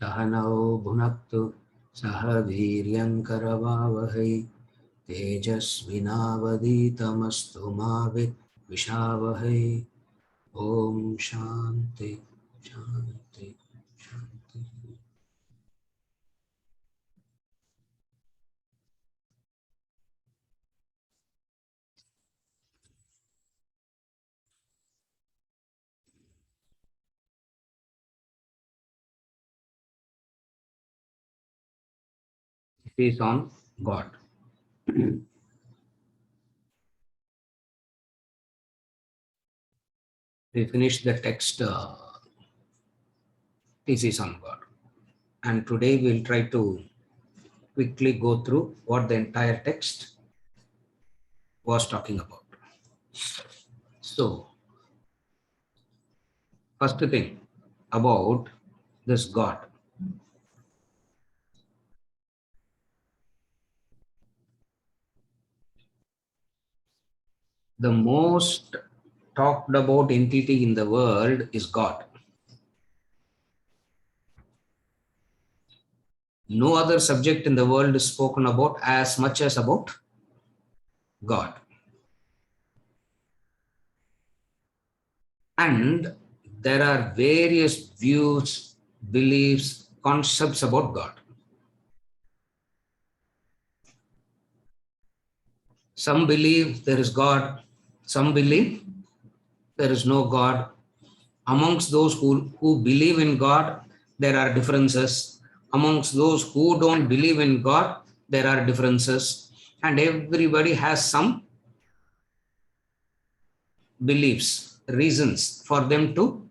सहनौ भुनक्तु सह वीर्यङ्करवावहै तेजस्विनावधीतमस्तु मा विद्विषावहै। ॐ शान्ति शान्ति शान्ति। It is on God. We finished the text, Thesis on God. And today we'll try to quickly go through what the entire text was talking about. So, first thing about this God. The most talked about entity in the world is God. No other subject in the world is spoken about as much as about God. And there are various views, beliefs, concepts about God. Some believe there is God, some believe there is no God. Amongst those who believe in God, there are differences. Amongst those who don't believe in God, there are differences. And everybody has some beliefs, reasons for them to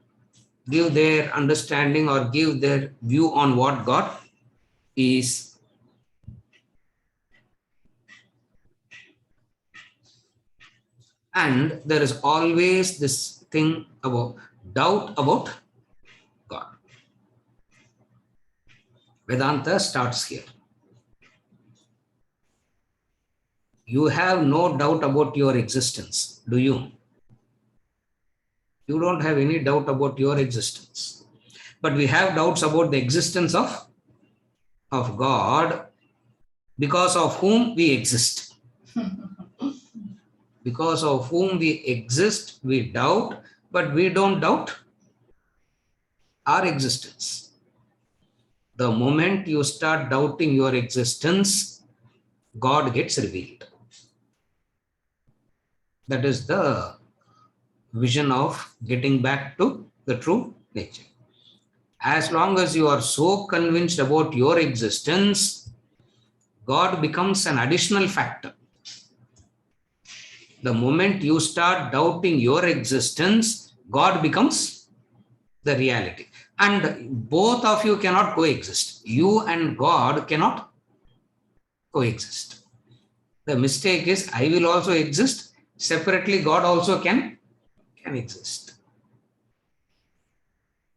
give their understanding or give their view on what God is. And there is always this thing about doubt about God. Vedanta starts here. You have no doubt about your existence, do you? You don't have any doubt about your existence. But we have doubts about the existence of God, because of whom we exist. Because of whom we exist, we doubt, but we don't doubt our existence. The moment you start doubting your existence, God gets revealed. That is the vision of getting back to the true nature. As long as you are so convinced about your existence, God becomes an additional factor. The moment you start doubting your existence, God becomes the reality. And both of you cannot coexist. You and God cannot coexist. The mistake is, I will also exist. Separately, God also can exist.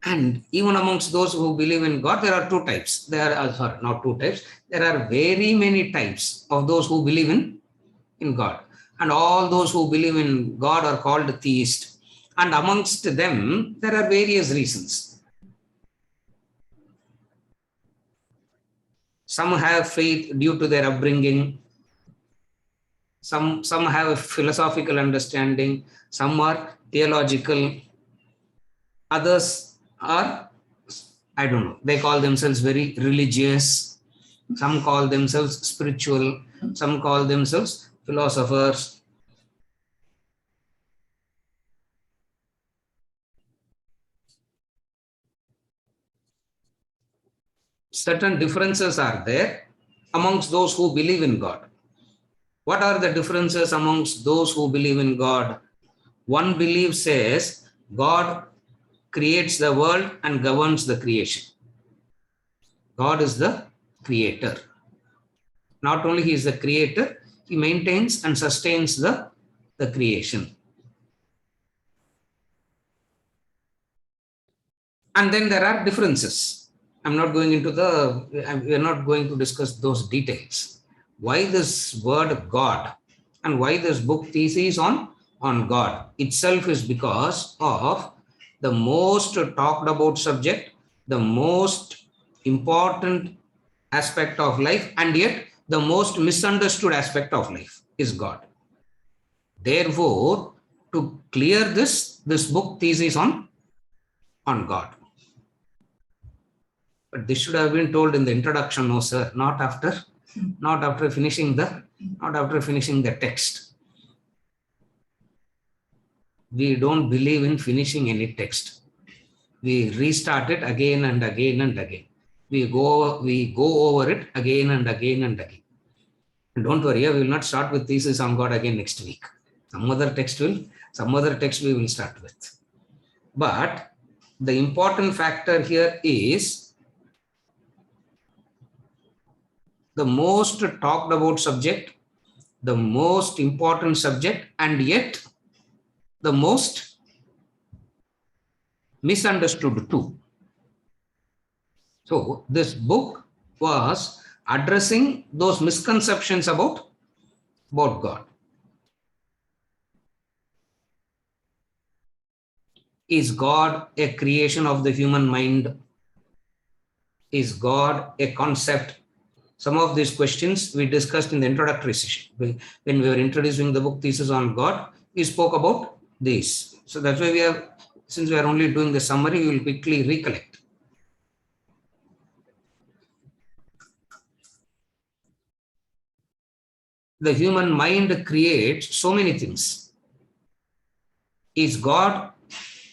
And even amongst those who believe in God, there are two types. There are, sorry, not two types. There are very many types of those who believe in God. And all those who believe in God are called theists. And amongst them, there are various reasons. Some have faith due to their upbringing. Some have a philosophical understanding. Some are theological. Others are, I don't know, they call themselves very religious. Some call themselves spiritual. Some call themselves philosophers. Certain differences are there amongst those who believe in God. What are the differences amongst those who believe in God? One belief says God creates the world and governs the creation. God is the creator. Not only he is the creator, he maintains and sustains the creation. And then there are differences. We are not going to discuss those details. Why this word God And why this book Thesis on God itself is because of the most talked about subject, the most important aspect of life, and yet the most misunderstood aspect of life is God. Therefore, to clear this book Thesis on God. But this should have been told in the introduction, no sir, not after finishing the text. We don't believe in finishing any text. We restart it again and again and again. We go over it again and again and again. And don't worry, we will not start with Thesis on God again next week. Some other text we will start with. But the important factor here is the most talked about subject, the most important subject, and yet the most misunderstood too. So this book was addressing those misconceptions about God. Is God a creation of the human mind? Is God a concept? Some of these questions we discussed in the introductory session. When we were introducing the book Thesis on God, we spoke about this. So that's why since we are only doing the summary, we will quickly recollect. The human mind creates so many things. Is God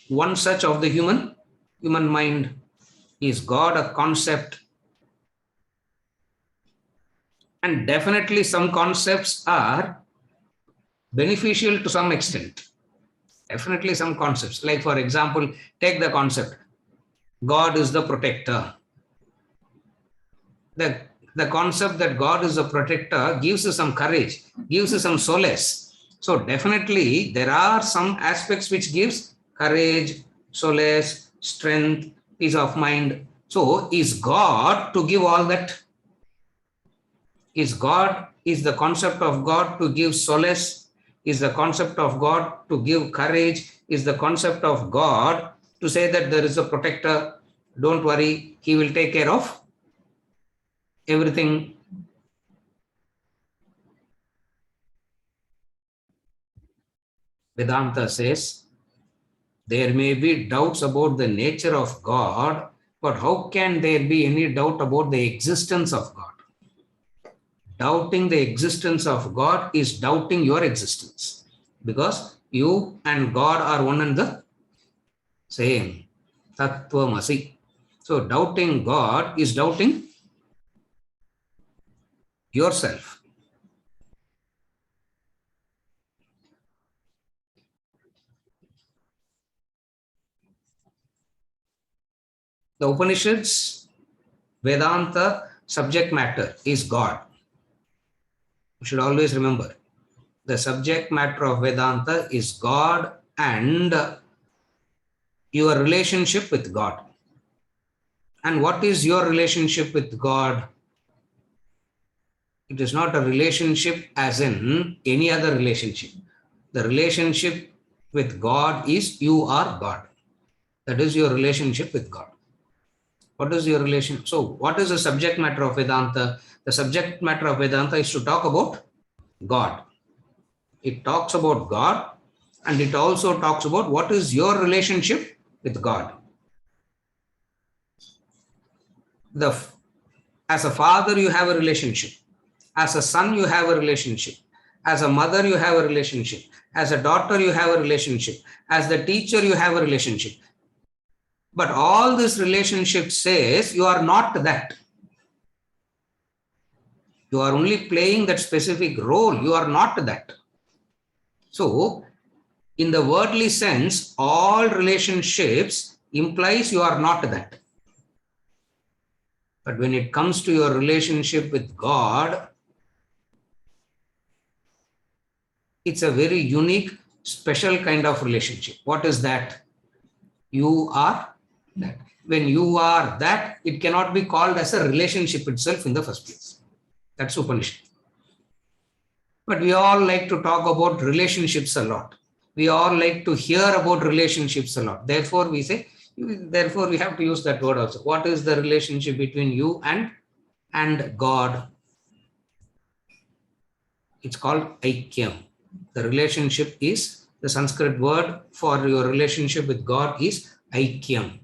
one such of the human mind? Is God a concept? And definitely some concepts are beneficial to some extent. Definitely some concepts. Like for example, take the concept, God is the protector. The concept that God is a protector gives us some courage, gives us some solace. So definitely there are some aspects which gives courage, solace, strength, peace of mind. So is God to give all that? Is the concept of God to give solace? Is the concept of God to give courage? Is the concept of God to say that there is a protector? Don't worry, he will take care of everything. Vedanta says there may be doubts about the nature of God, but how can there be any doubt about the existence of God? Doubting the existence of God is doubting your existence, because you and God are one and the same. Tattvamasi. So doubting God is doubting yourself. The Upanishads, Vedanta subject matter is God. You should always remember, the subject matter of Vedanta is God and your relationship with God. And what is your relationship with God? It is not a relationship as in any other relationship. The relationship with God is you are God. That is your relationship with God. What is your relation? So what is the subject matter of Vedanta? The subject matter of Vedanta is to talk about God. It talks about God, and it also talks about what is your relationship with God. As a father, you have a relationship. As a son, you have a relationship. As a mother, you have a relationship. As a daughter, you have a relationship. As the teacher, you have a relationship. But all this relationship says you are not that. You are only playing that specific role. You are not that. So, in the worldly sense, all relationships implies you are not that. But when it comes to your relationship with God, it's a very unique, special kind of relationship. What is that? You are that. When you are that, it cannot be called as a relationship itself in the first place. That's Upanishad. But we all like to talk about relationships a lot. We all like to hear about relationships a lot. Therefore, we say, therefore, we have to use that word also. What is the relationship between you and God? It's called aikyam. The relationship is, the Sanskrit word for your relationship with God is aikyam.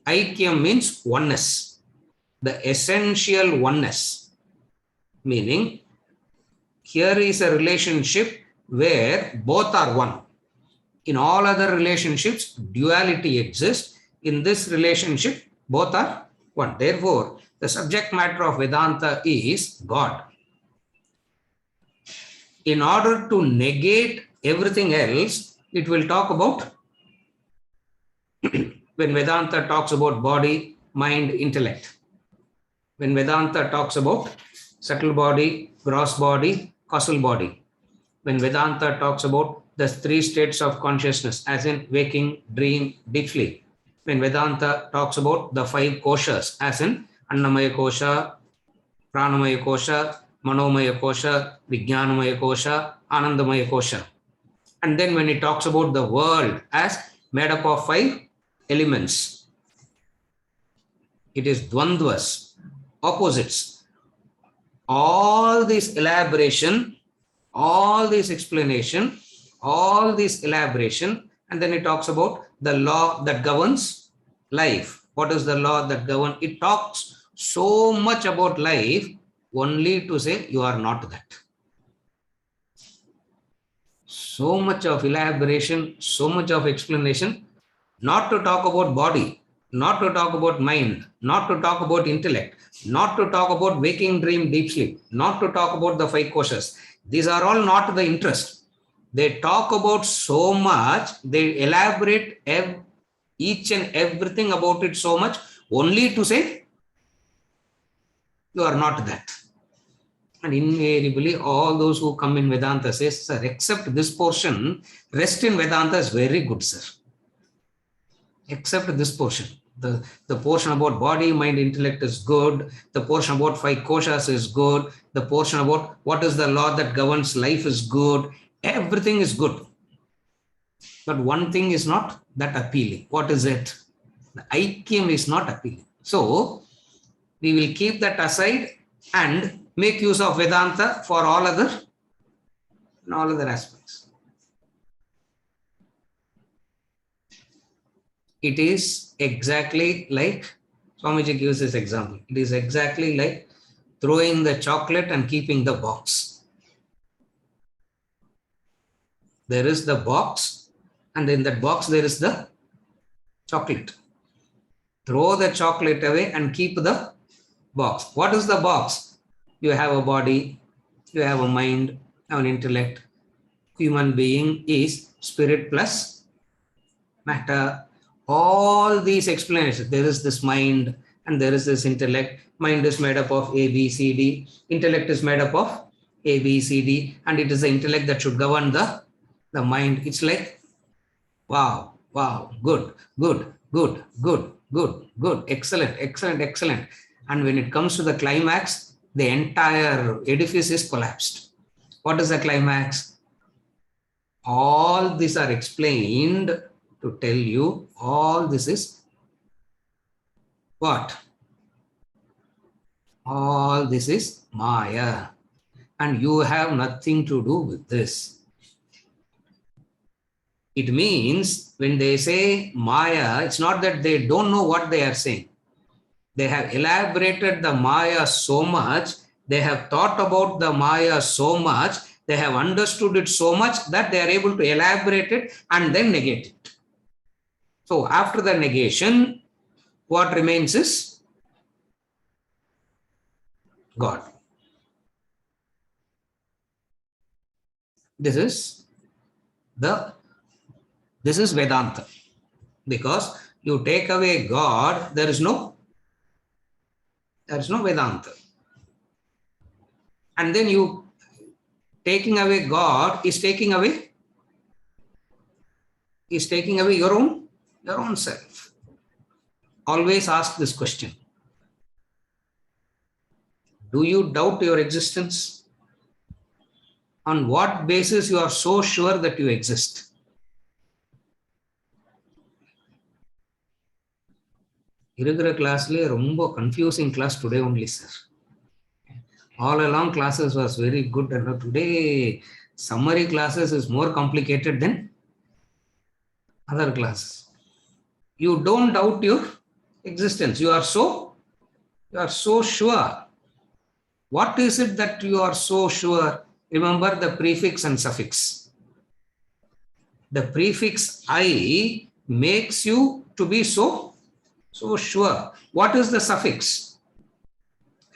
Aikyam means oneness, the essential oneness, meaning here is a relationship where both are one. In all other relationships, duality exists. In this relationship, both are one. Therefore, the subject matter of Vedanta is God. In order to negate everything else, it will talk about, when Vedanta talks about body, mind, intellect. When Vedanta talks about subtle body, gross body, causal body. When Vedanta talks about the three states of consciousness, as in waking, dream, deep sleep. When Vedanta talks about the five koshas, as in Annamaya kosha, Pranamaya kosha, Manomaya kosha, Vijnanamaya kosha, Anandamaya kosha. And then when he talks about the world as made up of five elements, it is dvandvas, opposites. All this elaboration, all this explanation, all this elaboration, and then it talks about the law that governs life. What is the law that governs? It talks so much about life only to say you are not that. So much of elaboration, so much of explanation, not to talk about body, not to talk about mind, not to talk about intellect, not to talk about waking, dream, deep sleep, not to talk about the five koshas. These are all not the interest. They talk about so much, they elaborate each and everything about it so much, only to say you are not that. And invariably, all those who come in Vedanta say, sir, except this portion, rest in Vedanta is very good, sir. Except this portion. The portion about body, mind, intellect is good. The portion about five koshas is good. The portion about what is the law that governs life is good. Everything is good. But one thing is not that appealing. What is it? The aikyam is not appealing. So, we will keep that aside and make use of Vedanta for all other aspects. It is exactly like, Swamiji gives this example. It is exactly like throwing the chocolate and keeping the box. There is the box, and in that box there is the chocolate. Throw the chocolate away and keep the box. What is the box? You have a body, you have a mind, you have an intellect. Human being is spirit plus matter. All these explanations, there is this mind and there is this intellect. Mind is made up of A, B, C, D. Intellect is made up of A, B, C, D. And it is the intellect that should govern the mind. It's like, wow, good, excellent, excellent, excellent. And when it comes to the climax, the entire edifice is collapsed. What is the climax? All these are explained to tell you all this is what? All this is Maya. And you have nothing to do with this. It means when they say Maya, it's not that they don't know what they are saying. They have elaborated the Maya so much, they have thought about the Maya so much, they have understood it so much that they are able to elaborate it and then negate it. So after the negation, what remains is God. This is Vedanta. Because you take away God, there is no Vedanta. And then you taking away God is taking away your own self. Always ask this question. Do you doubt your existence? On what basis you are so sure that you exist? இருக்கிற கிளாஸ்லேயே ரொம்ப confusing class today only sir. All along classes was very good, and today summary classes is more complicated than other classes. You don't doubt your existence. You are so sure. What is it that you are so sure? Remember the prefix and suffix. The prefix I makes you to be so sure. What is the suffix?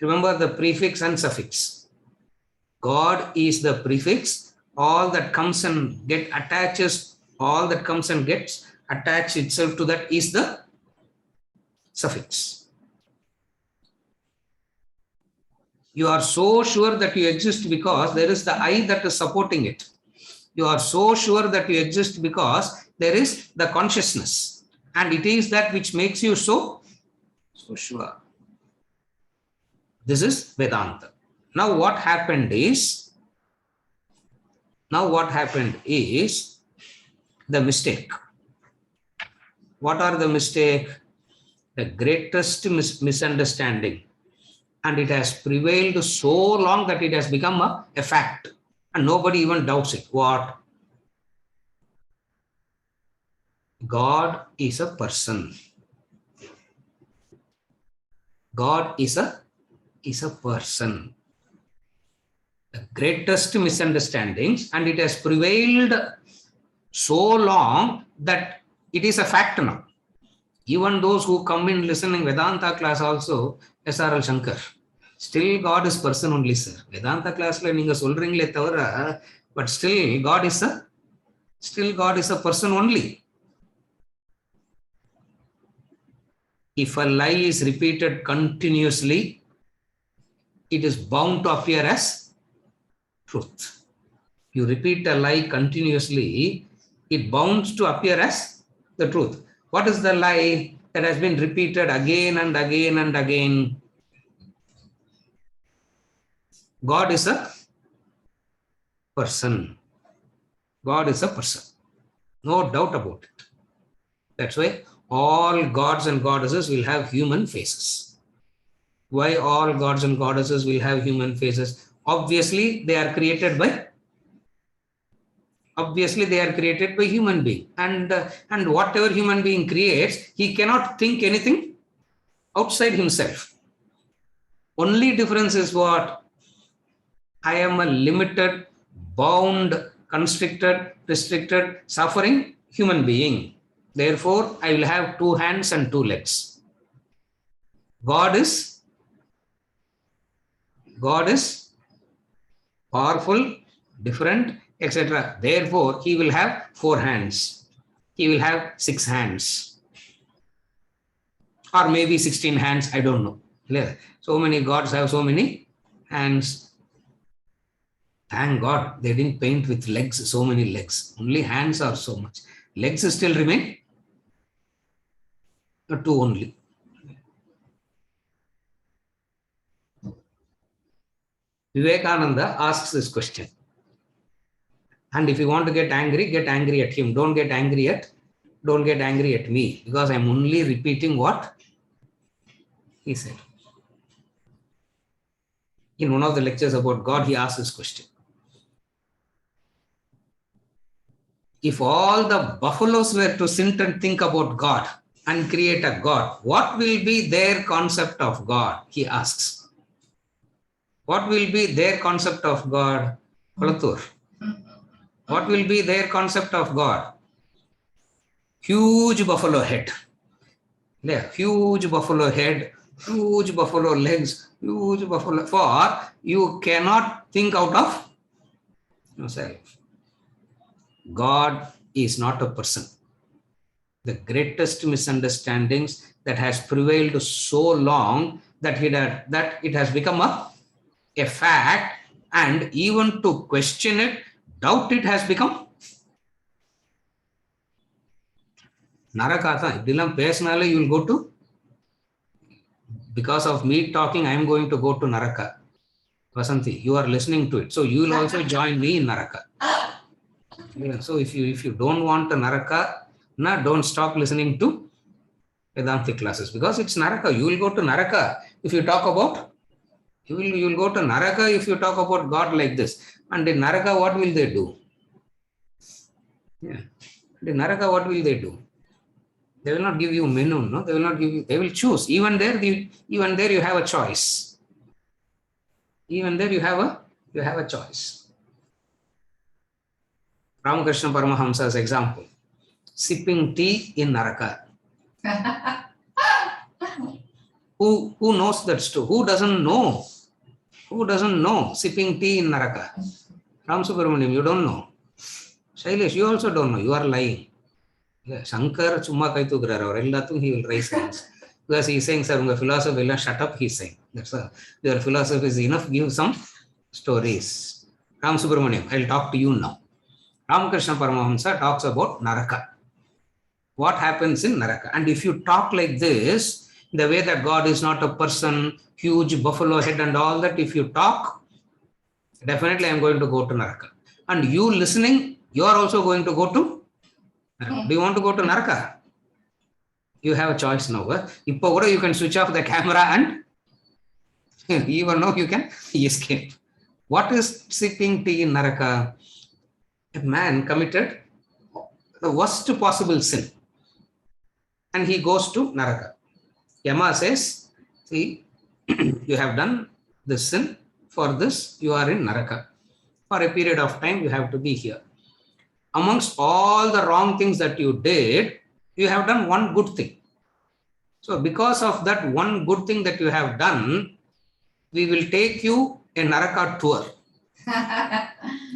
Remember the prefix and suffix. God is the prefix. All that comes and gets attached itself to that is the suffix. You are so sure that you exist because there is the I that is supporting it. You are so sure that you exist because there is the consciousness, and it is that which makes you so sure. This is Vedanta. Now what happened is the mistake. What are the mistake? The greatest misunderstanding, and it has prevailed so long that it has become a fact, and nobody even doubts it. What? God is a person. God is a person. The greatest misunderstandings, and it has prevailed so long that it is a fact now. Even those who come in listening Vedanta class also, SRL Shankar, still God is person only, sir. Vedanta class la neenga solringle thavara, but still God is a person only. If a lie is repeated continuously, it is bound to appear as truth. You repeat a lie continuously, it bounds to appear as the truth. What is the lie that has been repeated again and again and again? God is a person. God is a person. No doubt about it. That's why all gods and goddesses will have human faces. Why all gods and goddesses will have human faces? Obviously, they are created by human being. And whatever human being creates, he cannot think anything outside himself. Only difference is what? I am a limited, bound, constricted, restricted, suffering human being. Therefore, I will have 2 hands and 2 legs. God is powerful, different, etc. Therefore, he will have 4 hands. He will have 6 hands. Or maybe 16 hands, I don't know. So many gods have so many hands. Thank God they didn't paint with legs, so many legs. Only hands are so much. Legs still remain 2 only. Vivekananda asks this question. And if you want to get angry at him. Don't get angry at me, because I'm only repeating what he said. In one of the lectures about God, he asked this question. If all the buffaloes were to sit and think about God and create a God, what will be their concept of God? He asks. What will be their concept of God? Kolathur. What will be their concept of God? Huge buffalo head. Yeah, huge buffalo head, huge buffalo legs, huge buffalo. For you cannot think out of yourself. God is not a person. The greatest misunderstandings that has prevailed so long that it has become a fact, and even to question it, doubt it, has become Narakatha. Idilam personally you will go to, because of me talking, I am going to go to Naraka. Vasanti, you are listening to it. So you will also join me in Naraka. Yeah, so if you don't want a Naraka, don't stop listening to Vedantic classes because it's Naraka. You will go to Naraka if you talk about, you will go to Naraka if you talk about God like this. And in Naraka, what will they do? Yeah. In Naraka, what will they do? They will not give you menu, no? They will not give you, they will choose. Even there you have a choice. Even there you have a choice. Ramakrishna Paramahamsa's example. Sipping tea in Naraka. Who knows that story? Who doesn't know? Who doesn't know sipping tea in Naraka? Ram Subramaniam, you don't know. Shailesh, you also don't know. You are lying. Shankar Chumma Kaitugra or Ellathum, he will raise hands. Because he is saying, sir, my philosophy will shut up, he is saying. That's your philosophy is enough, give some stories. Ram Subramaniam, I'll talk to you now. Ramakrishna Paramahamsa talks about Naraka. What happens in Naraka? And if you talk like this, the way that God is not a person, huge buffalo head and all that, if you talk, definitely I am going to go to Naraka. And you listening, you are also going to go to Naraka. Do you want to go to Naraka? You have a choice now. You can switch off the camera and even now you can escape. What is sipping tea in Naraka? A man committed the worst possible sin. And he goes to Naraka. Yama says, see, you have done this sin. For this, you are in Naraka. For a period of time, you have to be here. Amongst all the wrong things that you did, you have done one good thing. So because of that one good thing that you have done, we will take you a Naraka tour.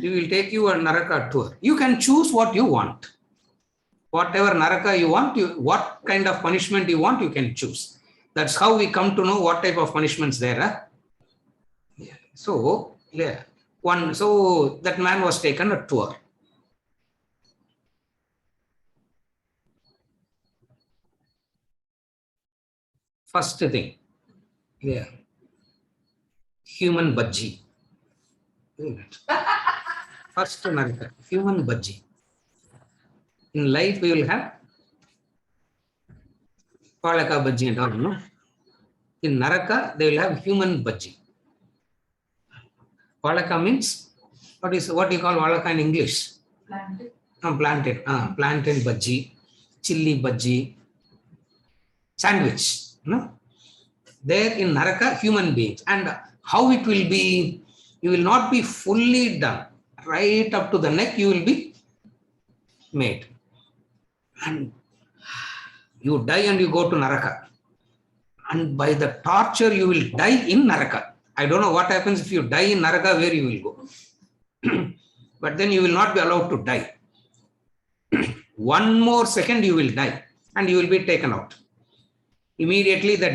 We will take you a Naraka tour. You can choose what you want. Whatever Naraka you want, what kind of punishment you want, you can choose. That's how we come to know what type of punishments there are. Yeah. So, yeah. So that man was taken a tour. First thing, yeah, human bhaji. First Naraka, human bhaji. In life, we will have Palaka bhaji and all, no? In Naraka, they will have human bhaji. Palaka means, what you call Palaka in English? Plantain. Plantain bhaji, chili bhaji, sandwich. No? There in Naraka, human beings. And how it will be, you will not be fully done. Right up to the neck, you will be made. And you die and you go to Naraka. And by the torture, you will die in Naraka. I don't know what happens if you die in Naraka, where you will go. But then you will not be allowed to die. One more second, you will die. And you will be taken out. Immediately, the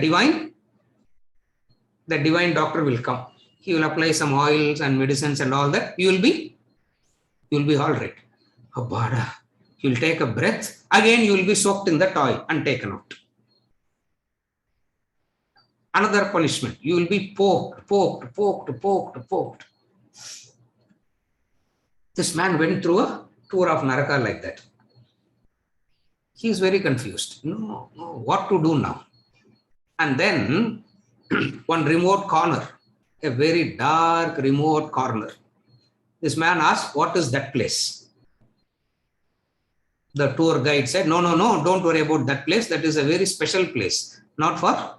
divine doctor will come. He will apply some oils and medicines and all that. You will be all right. Abada. You will take a breath. Again, you will be soaked in that oil and taken out. Another punishment. You will be poked. This man went through a tour of Naraka like that. He is very confused. No, what to do now? And then one remote corner, a very dark remote corner. This man asked, what is that place? The tour guide said, no, don't worry about that place. That is a very special place. Not for,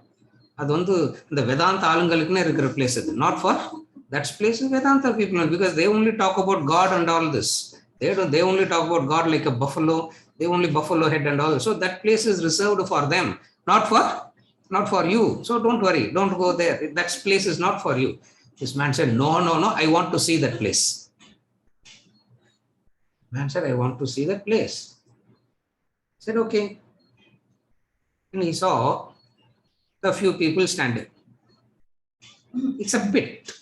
the Vedanta alungalukku place. Not for, that place is Vedanta people, because they only talk about God and all this. They only talk about God like a buffalo. They only buffalo head and all. So that place is reserved for them, not for you. So don't worry, don't go there. That place is not for you. This man said, no, I want to see that place. Man said, I want to see that place. He said, okay. And he saw a few people standing. It's a pit.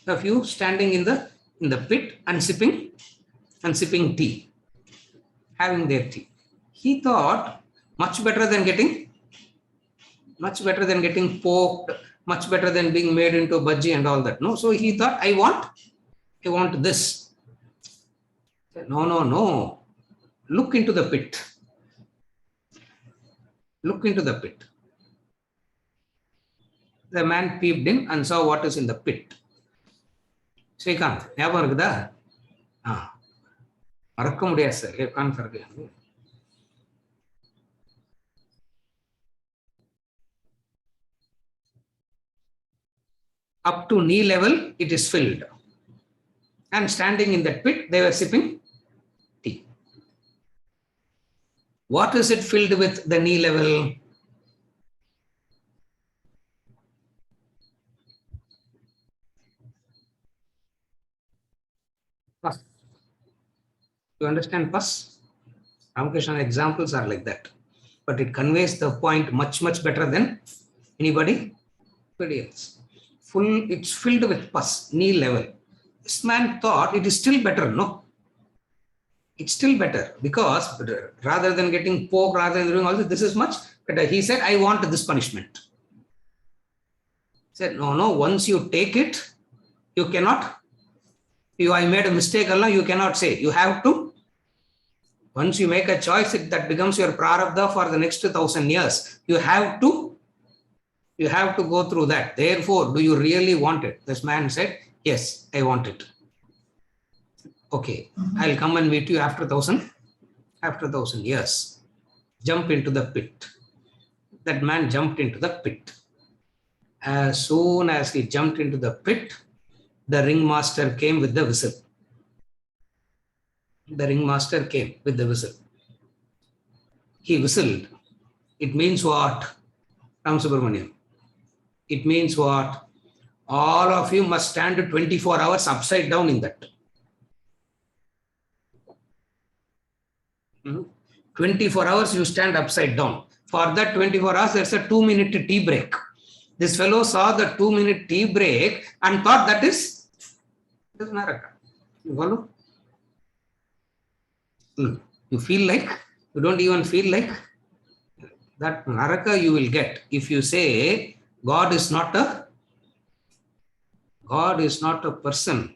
A few standing in the pit and sipping tea, having their tea. He thought much better than getting poked much better than being made into bhaji and all that. No, so he thought, I want this. No. Look into the pit. Look into the pit. The man peeped in and saw what is in the pit. Srikanth, ஞாபகம் இருக்குதா? மறக்க முடியாது sir. Up to knee level, it is filled. And standing in that pit, they were sipping tea. What is it filled with the knee level? Pus. You understand pus? Ramakrishna examples are like that. But it conveys the point much better than anybody else. It's filled with pus, knee level. This man thought it is still better. No, it's still better because rather than getting poked, rather than doing all this is much better. He said, I want this punishment. He said, no, once you take it, you cannot, I made a mistake, Allah, you cannot say. You have to, once you make a choice, that becomes your prarabdha for the next 1,000 years. You have to go through that. Therefore, do you really want it? This man said, yes, I want it. Okay, I'll come and meet you after 1,000 years. Jump into the pit. That man jumped into the pit. As soon as he jumped into the pit, the ringmaster came with the whistle. The ringmaster came with the whistle. He whistled. It means what? Ram Subramaniam. It means what? All of you must stand 24 hours upside down in that. 24 hours you stand upside down. For that 24 hours, there's a 2-minute tea break. This fellow saw the 2-minute tea break and thought that is Naraka. You follow? You feel like, you don't even feel like that Naraka you will get if you say God is not a person.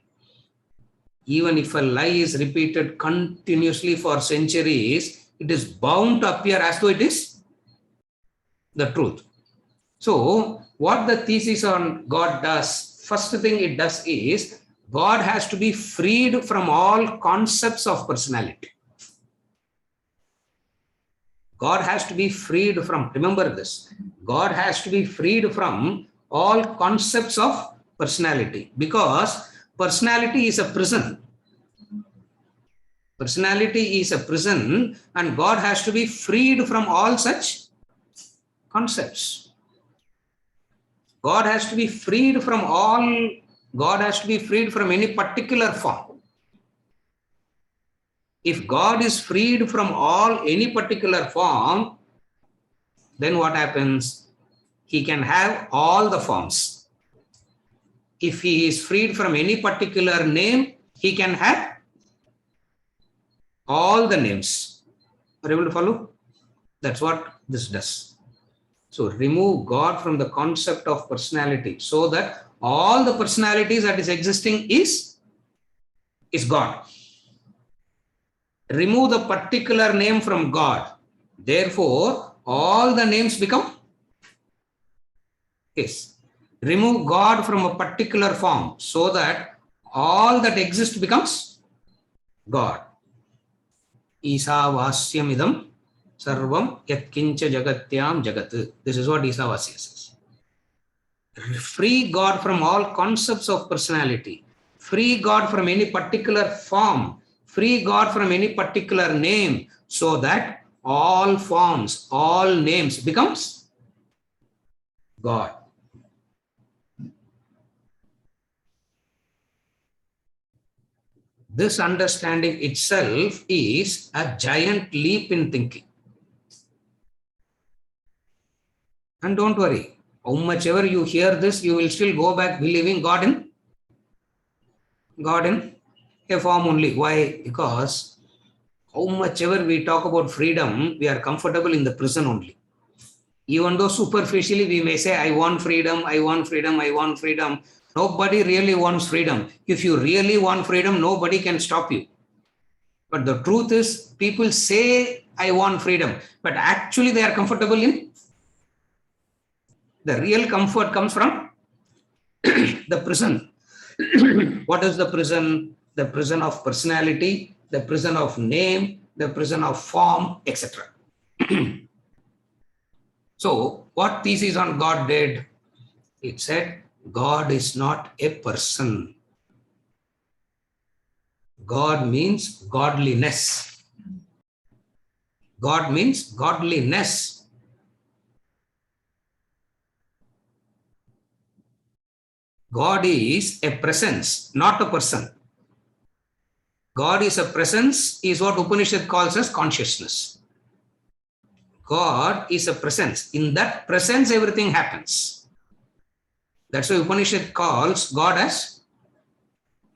Even if a lie is repeated continuously for centuries, it is bound to appear as though it is the truth. So, what the thesis on God does, first thing it does is, God has to be freed from all concepts of personality. God has to be freed from, remember this, God has to be freed from all concepts of personality, because personality is a prison. Personality is a prison, and God has to be freed from all such concepts. God has to be freed from any particular form. If God is freed from any particular form, then what happens? He can have all the forms. If he is freed from any particular name, he can have all the names. Are you able to follow? That's what this does. So remove God from the concept of personality so that all the personalities that is existing is God. Remove the particular name from God. Therefore, all the names become His. Remove God from a particular form so that all that exists becomes God. Isavasyam idam sarvam yatkincha jagatyam jagat. This is what Isavasya says. Free God from all concepts of personality. Free God from any particular form. Free God from any particular name so that all forms, all names becomes God. This understanding itself is a giant leap in thinking. And don't worry, how much ever you hear this, you will still go back believing God in a form only. Why? Because how much ever we talk about freedom, we are comfortable in the prison only. Even though superficially we may say, I want freedom, I want freedom, I want freedom. Nobody really wants freedom. If you really want freedom, nobody can stop you. But the truth is, people say, I want freedom, but actually they are comfortable in. The real comfort comes from the prison. What is the prison? The prison of personality, the prison of name, the prison of form, etc. So, what Thesis on God did? It said, God is not a person. God means godliness. God means godliness. God is a presence, not a person. God is a presence, is what Upanishad calls as consciousness. God is a presence. In that presence, everything happens. That's why Upanishad calls God as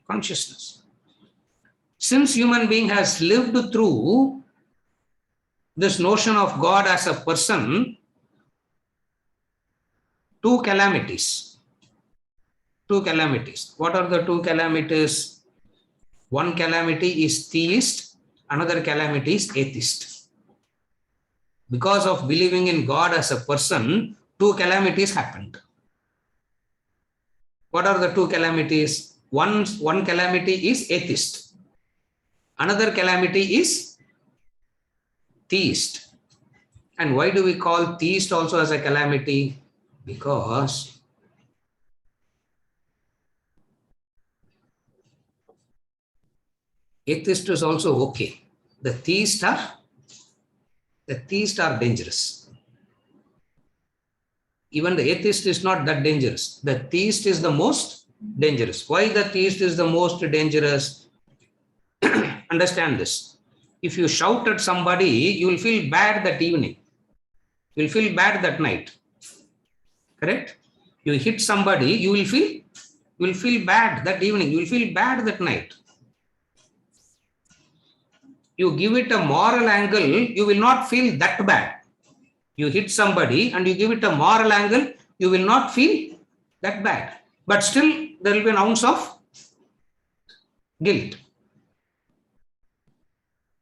consciousness. Since human being has lived through this notion of God as a person, two calamities. Two calamities. What are the two calamities? One calamity is theist, another calamity is atheist. Because of believing in God as a person, two calamities happened. What are the two calamities? One calamity is atheist. Another calamity is theist. And why do we call theist also as a calamity? Because atheist is also okay. The theists are dangerous. Even the atheist is not that dangerous. The theist is the most dangerous. Why the theist is the most dangerous? Understand this. If you shout at somebody, you will feel bad that evening. You will feel bad that night. Correct? You hit somebody, you will feel bad that evening. You will feel bad that night. You give it a moral angle, you will not feel that bad. You hit somebody and you give it a moral angle, you will not feel that bad. But still, there will be an ounce of guilt.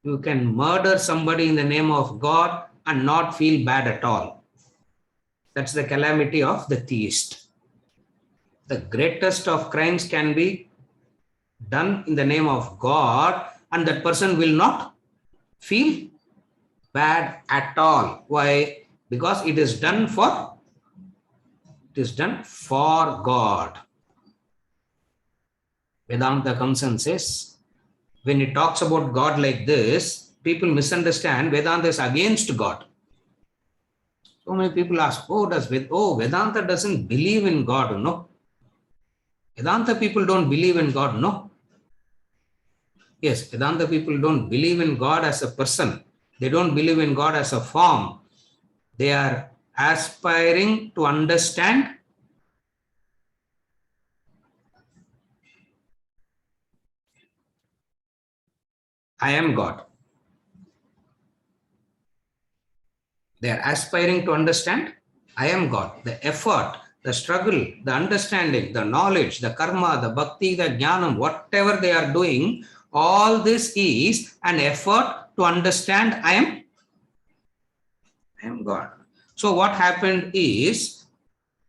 You can murder somebody in the name of God and not feel bad at all. That's the calamity of the theist. The greatest of crimes can be done in the name of God, and that person will not feel bad at all. Why? Because it is done for God. Vedanta comes and says, when it talks about God like this, people misunderstand Vedanta is against God. So many people ask, Vedanta doesn't believe in God. No. Vedanta people don't believe in God. No. Yes, Vedanta people don't believe in God as a person. They don't believe in God as a form. They are aspiring to understand I am God. They are aspiring to understand I am God. The effort, the struggle, the understanding, the knowledge, the karma, the bhakti, the jnanam, whatever they are doing, all this is an effort to understand I am God. So what happened is,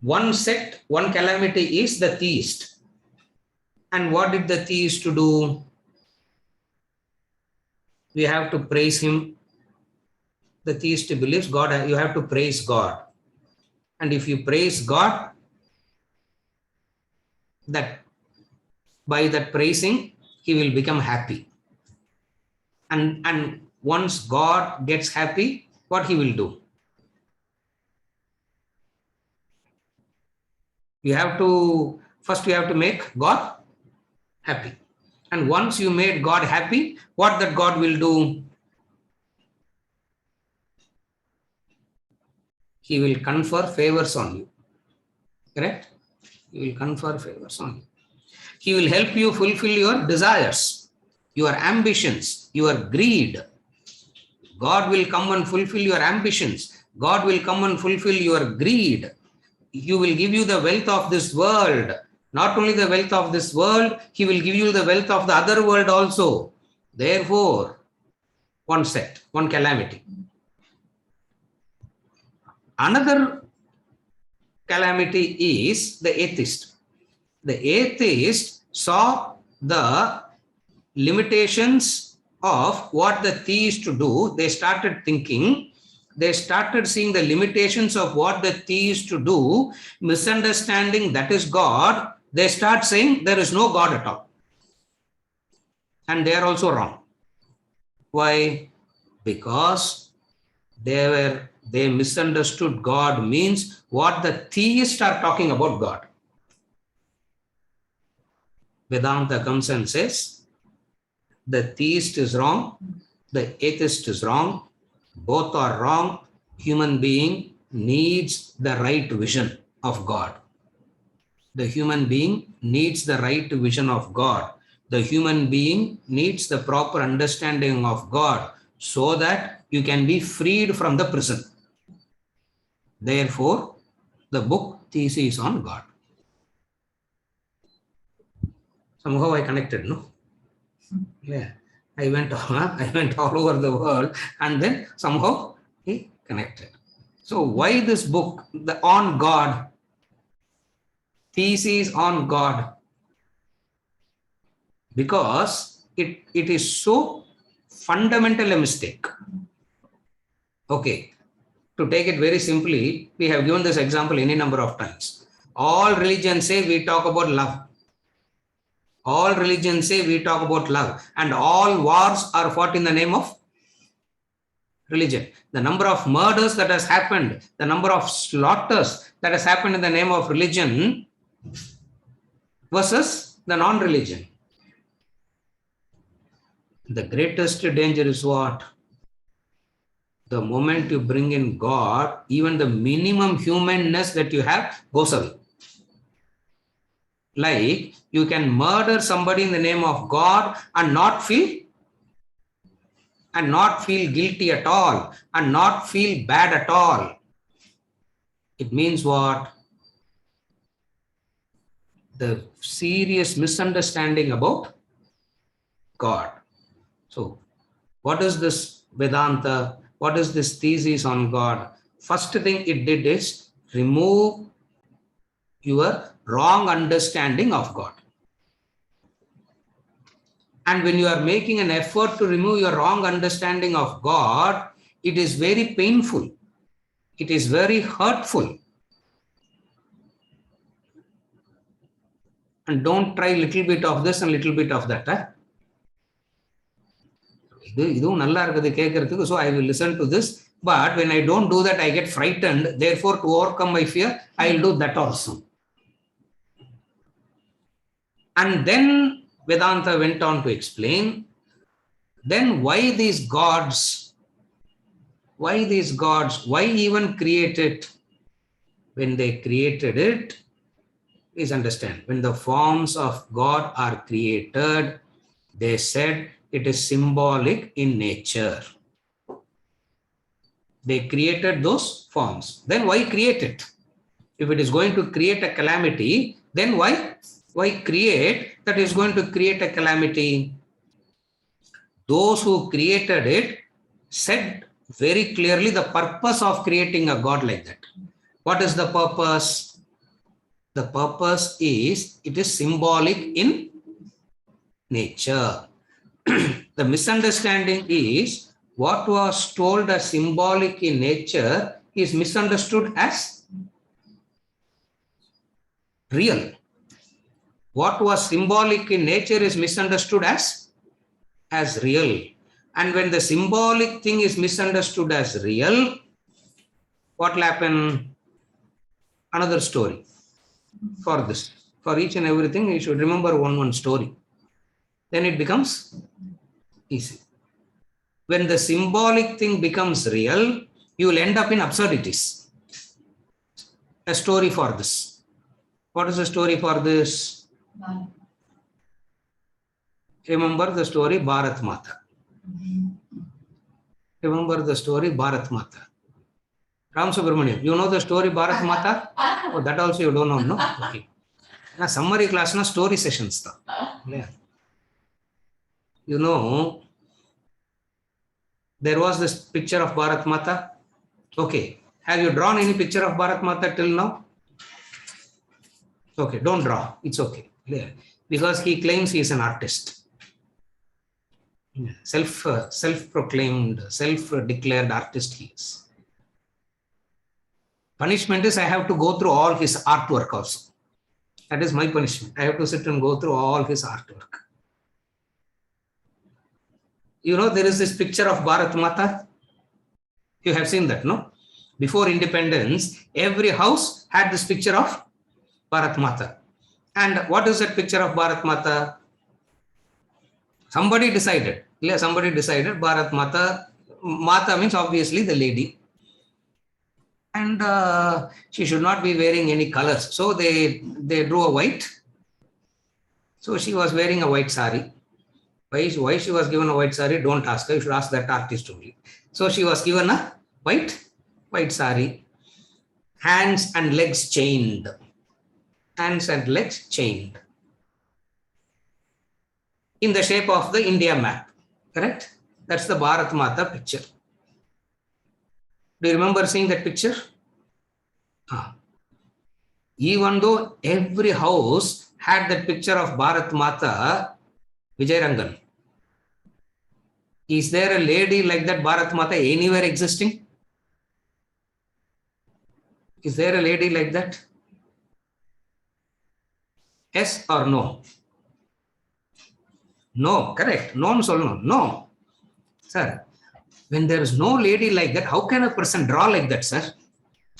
one sect, one calamity is the theist. And what did the theist do? We have to praise him. The theist believes God, you have to praise God. And if you praise God, that by that praising, he will become happy. And once God gets happy, what he will do? First you have to make God happy. And once you made God happy, what that God will do? He will confer favors on you. Correct? He will confer favors on you. He will help you fulfill your desires, your ambitions, your greed. God will come and fulfill your ambitions. God will come and fulfill your greed. He will give you the wealth of this world. Not only the wealth of this world, he will give you the wealth of the other world also. Therefore, one set, one calamity. Another calamity is the atheist. The atheist saw the limitations of what the theist to do. They started thinking, they started seeing the limitations of what the theist to do, misunderstanding that is God. They start saying there is no God at all. And they are also wrong. Why? Because they misunderstood God means what the theists are talking about God. Vedanta comes and says, the theist is wrong, the atheist is wrong, both are wrong. Human being needs the right vision of God. The human being needs the right vision of God. The human being needs the proper understanding of God so that you can be freed from the prison. Therefore, the book Thesis on God. Somehow I connected, no? Yeah. I went all over the world and then somehow he connected. So why this book, the on God, Thesis on God? Because it is so fundamental a mistake. Okay. To take it very simply, we have given this example any number of times. All religions say we talk about love. All religions say we talk about love. And all wars are fought in the name of religion. The number of murders that has happened, the number of slaughters that has happened in the name of religion versus the non-religion. The greatest danger is what? The moment you bring in God, even the minimum humanness that you have goes away. Like you can murder somebody in the name of God and not feel guilty at all and not feel bad at all. It means what? The serious misunderstanding about God. So, what is this Vedanta? What is this thesis on God? First thing it did is remove your wrong understanding of God. And when you are making an effort to remove your wrong understanding of God, it is very painful. It is very hurtful. And don't try little bit of this and little bit of that. So I will listen to this. But when I don't do that, I get frightened. Therefore, to overcome my fear, I will do that also. And then Vedanta went on to explain, then why these gods? Why these gods? Why even create it? When they created it, please understand, when the forms of God are created, they said it is symbolic in nature. They created those forms. Then why create it? If it is going to create a calamity, then why create that is going to create a calamity? Those who created it said very clearly the purpose of creating a God like that. What is the purpose? The purpose is it is symbolic in nature. The misunderstanding is what was told as symbolic in nature is misunderstood as real. What was symbolic in nature is misunderstood as real. And when the symbolic thing is misunderstood as real, what will happen? Another story for this. For each and everything, you should remember one story. Then it becomes easy. When the symbolic thing becomes real, you will end up in absurdities. A story for this. What is the story for this? Remember the story Bharat Mata. Remember the story Bharat Mata. Ram Subramaniam, you know the story Bharat Mata? Oh, that also you don't know, no? Okay. Na summary class na story sessions tha. Yeah. You know, there was this picture of Bharat Mata. Okay. Have you drawn any picture of Bharat Mata till now? Okay, don't draw. It's okay. Yeah. Because he claims he is an artist. Self-proclaimed, self-declared artist he is. Punishment is I have to go through all his artwork also. That is my punishment. I have to sit and go through all his artwork. You know, there is this picture of Bharat Mata. You have seen that, no? Before independence, every house had this picture of Bharat Mata. And what is that picture of Bharat Mata? Somebody decided Bharat Mata. Mata means obviously the lady. And she should not be wearing any colors. So they drew a white. So she was wearing a white sari. Why she was given a white sari? Don't ask her. You should ask that artist only. So she was given a white sari. Hands and legs chained. Hands and legs chained. In the shape of the India map. Correct? That's the Bharat Mata picture. Do you remember seeing that picture? Even though every house had that picture of Bharat Mata, Vijayarangan, is there a lady like that Bharat Mata anywhere existing? Is there a lady like that? Yes or no? No, correct. No. Sir, when there is no lady like that, how can a person draw like that, sir?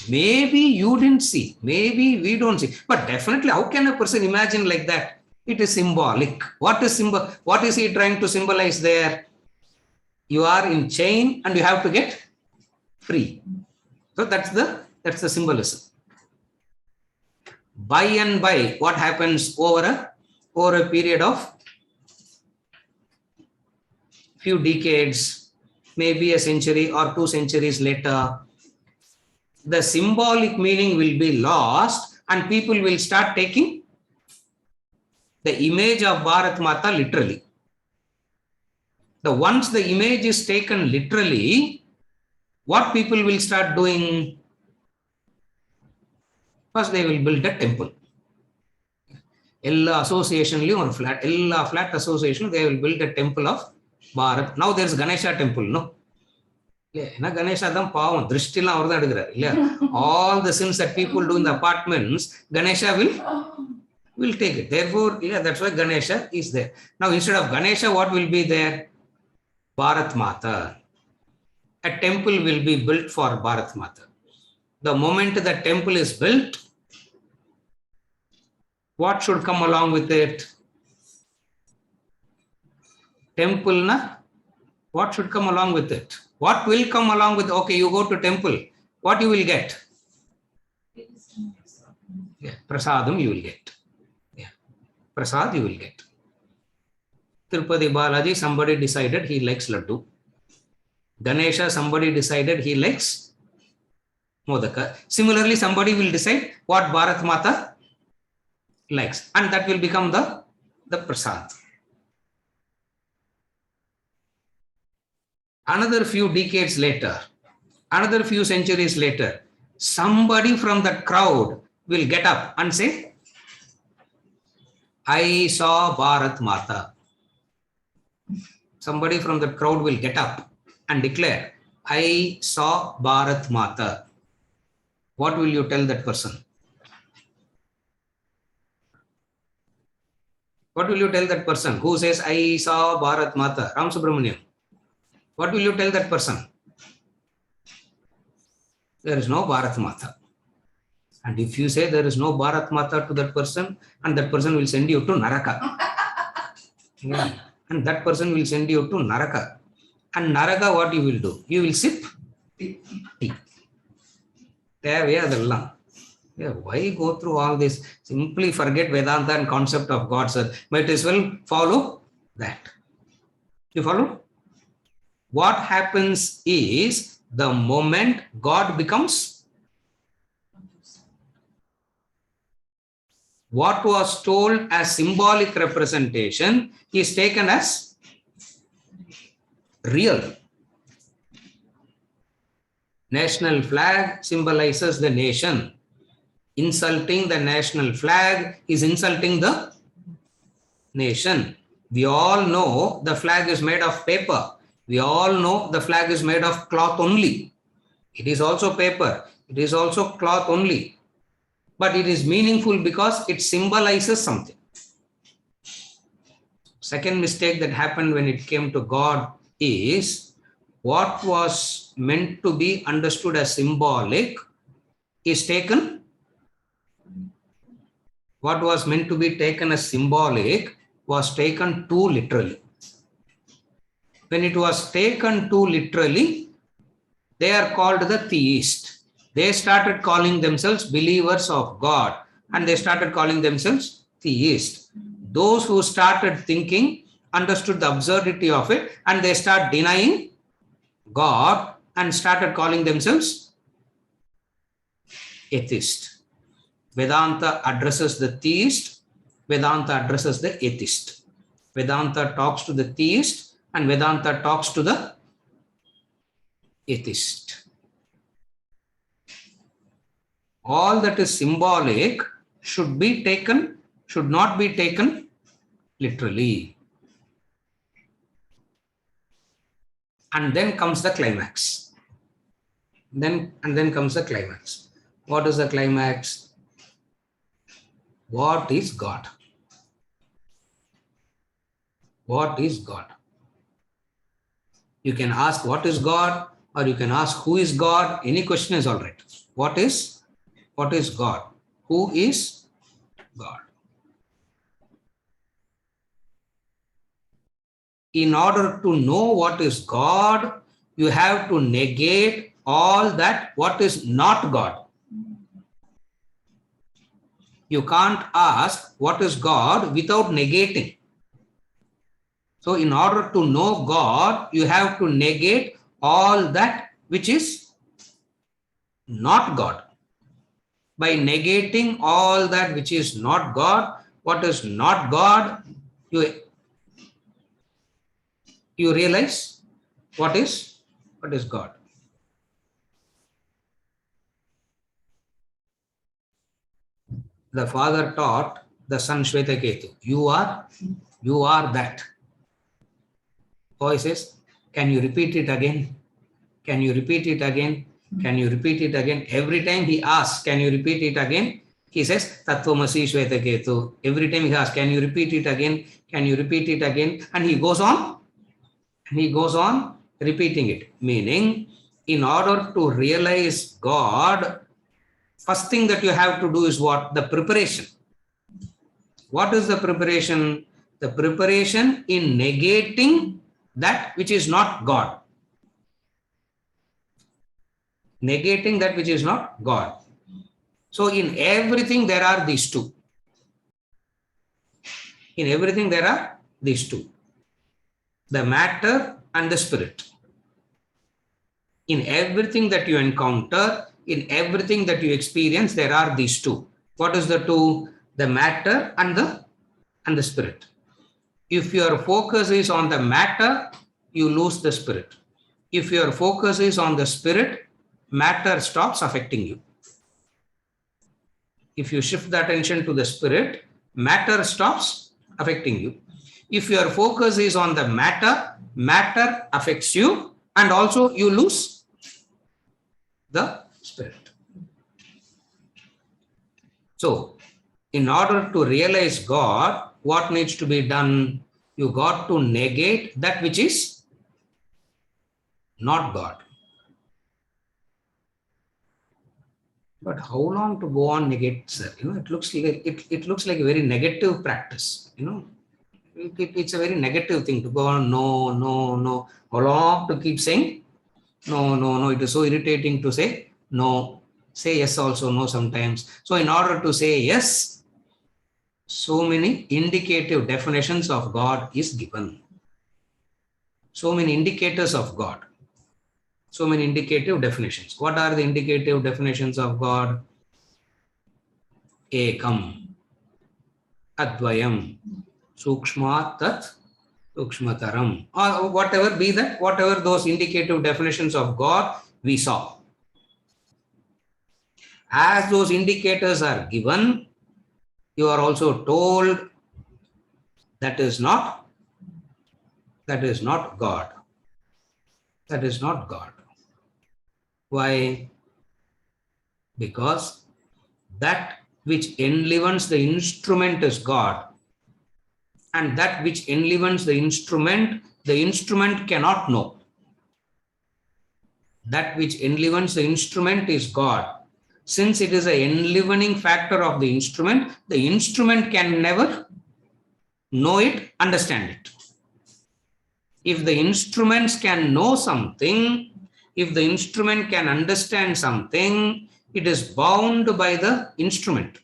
Maybe you didn't see, maybe we don't see, but definitely how can a person imagine like that? It is symbolic. What is he trying to symbolize there? You are in chain and you have to get free. So that's the symbolism. By and by, what happens over a period of few decades, maybe a century or 2 centuries later, the symbolic meaning will be lost and people will start taking the image of Bharat Mata literally. Once the image is taken literally, what people will start doing? First, they will build a temple. Ella association or flat association, they will build a temple of Bharat. Now there is Ganesha temple, no? Ganesha all the sins that people do in the apartments, Ganesha will take it. Therefore, that's why Ganesha is there. Now, instead of Ganesha, what will be there? Bharat Mata. A temple will be built for Bharat Mata. The moment the temple is built, what should come along with it? Temple, na? What should come along with it? What will come along with, okay, you go to temple, what you will get? Yeah, prasadam you will get. Yeah, prasad you will get. Tirupati Balaji, somebody decided he likes laddu. Ganesha, somebody decided he likes modaka. Similarly, somebody will decide what Bharat Mata likes, and that will become the prasad. Another few decades later, another few centuries later, somebody from that crowd will get up and say, I saw Bharat Mata. Somebody from that crowd will get up and declare, I saw Bharat Mata. What will you tell that person? What will you tell that person who says, I saw Bharat Mata? Ram Subramaniam. What will you tell that person? There is no Bharat Mata. And if you say there is no Bharat Mata to that person, and that person will send you to Naraka. Yeah. And that person will send you to Naraka. And Naraka, what you will do? You will sip tea. Yeah, why go through all this? Simply forget Vedanta and concept of God, sir. Might as well follow that. You follow? What happens is the moment God becomes what was told as symbolic representation is taken as real. National flag symbolizes the nation. Insulting the national flag is insulting the nation. We all know the flag is made of paper. We all know the flag is made of cloth only. It is also paper. It is also cloth only. But it is meaningful because it symbolizes something. Second mistake that happened when it came to God is what was meant to be understood as symbolic is taken. What was meant to be taken as symbolic was taken too literally. When it was taken too literally, they are called the theist. They started calling themselves believers of God and they started calling themselves theist. Those who started thinking understood the absurdity of it and they start denying God and started calling themselves atheist. Vedanta addresses the theist, Vedanta addresses the atheist. Vedanta talks to the theist and Vedanta talks to the atheist. All that is symbolic should not be taken literally. And then comes the climax. Then comes the climax. What is the climax? What is God? What is God? You can ask what is God or you can ask who is God. Any question is all right. What is God? Who is God? In order to know what is God, you have to negate all that what is not God. You can't ask what is God without negating. So in order to know God, you have to negate all that which is not God. By negating all that which is not God, what is not God, you realize what is God. The father taught the son Shvetaketu, you are that. Boy says, can you repeat it again? Can you repeat it again? Can you repeat it again? Every time he asks, can you repeat it again? He says, Tattvamasi Shvetaketu. Every time he asks, can you repeat it again? Can you repeat it again? And he goes on repeating it. Meaning, in order to realize God, first thing that you have to do is what? The preparation. What is the preparation? The preparation in negating that which is not God. Negating that which is not God. So in everything there are these two. In everything there are these two. The matter and the spirit. In everything that you encounter, in everything that you experience, there are these two. What is the two? The matter and the spirit. If your focus is on the matter, you lose the spirit. If your focus is on the spirit, matter stops affecting you. If you shift the attention to the spirit, matter stops affecting you. If your focus is on the matter, matter affects you and also you lose the spirit. So, in order to realize God, what needs to be done? You got to negate that which is not God. But how long to go on negate, sir? It looks like a very negative practice. It's a very negative thing to go on. No. How long to keep saying no? It is so irritating to say no. Say yes also no sometimes. So in order to say yes, so many indicative definitions of God is given. So many indicators of God. So many indicative definitions. What are the indicative definitions of God? Ekam, Advayam, Sukshma Tat, Sukshmataram, or whatever be that, whatever those indicative definitions of God we saw. As those indicators are given, you are also told that is not God. That is not God. Why? Because that which enlivens the instrument is God, and that which enlivens the instrument cannot know. That which enlivens the instrument is God. Since it is an enlivening factor of the instrument can never know it, understand it. If the instruments can know something, if the instrument can understand something, it is bound by the instrument.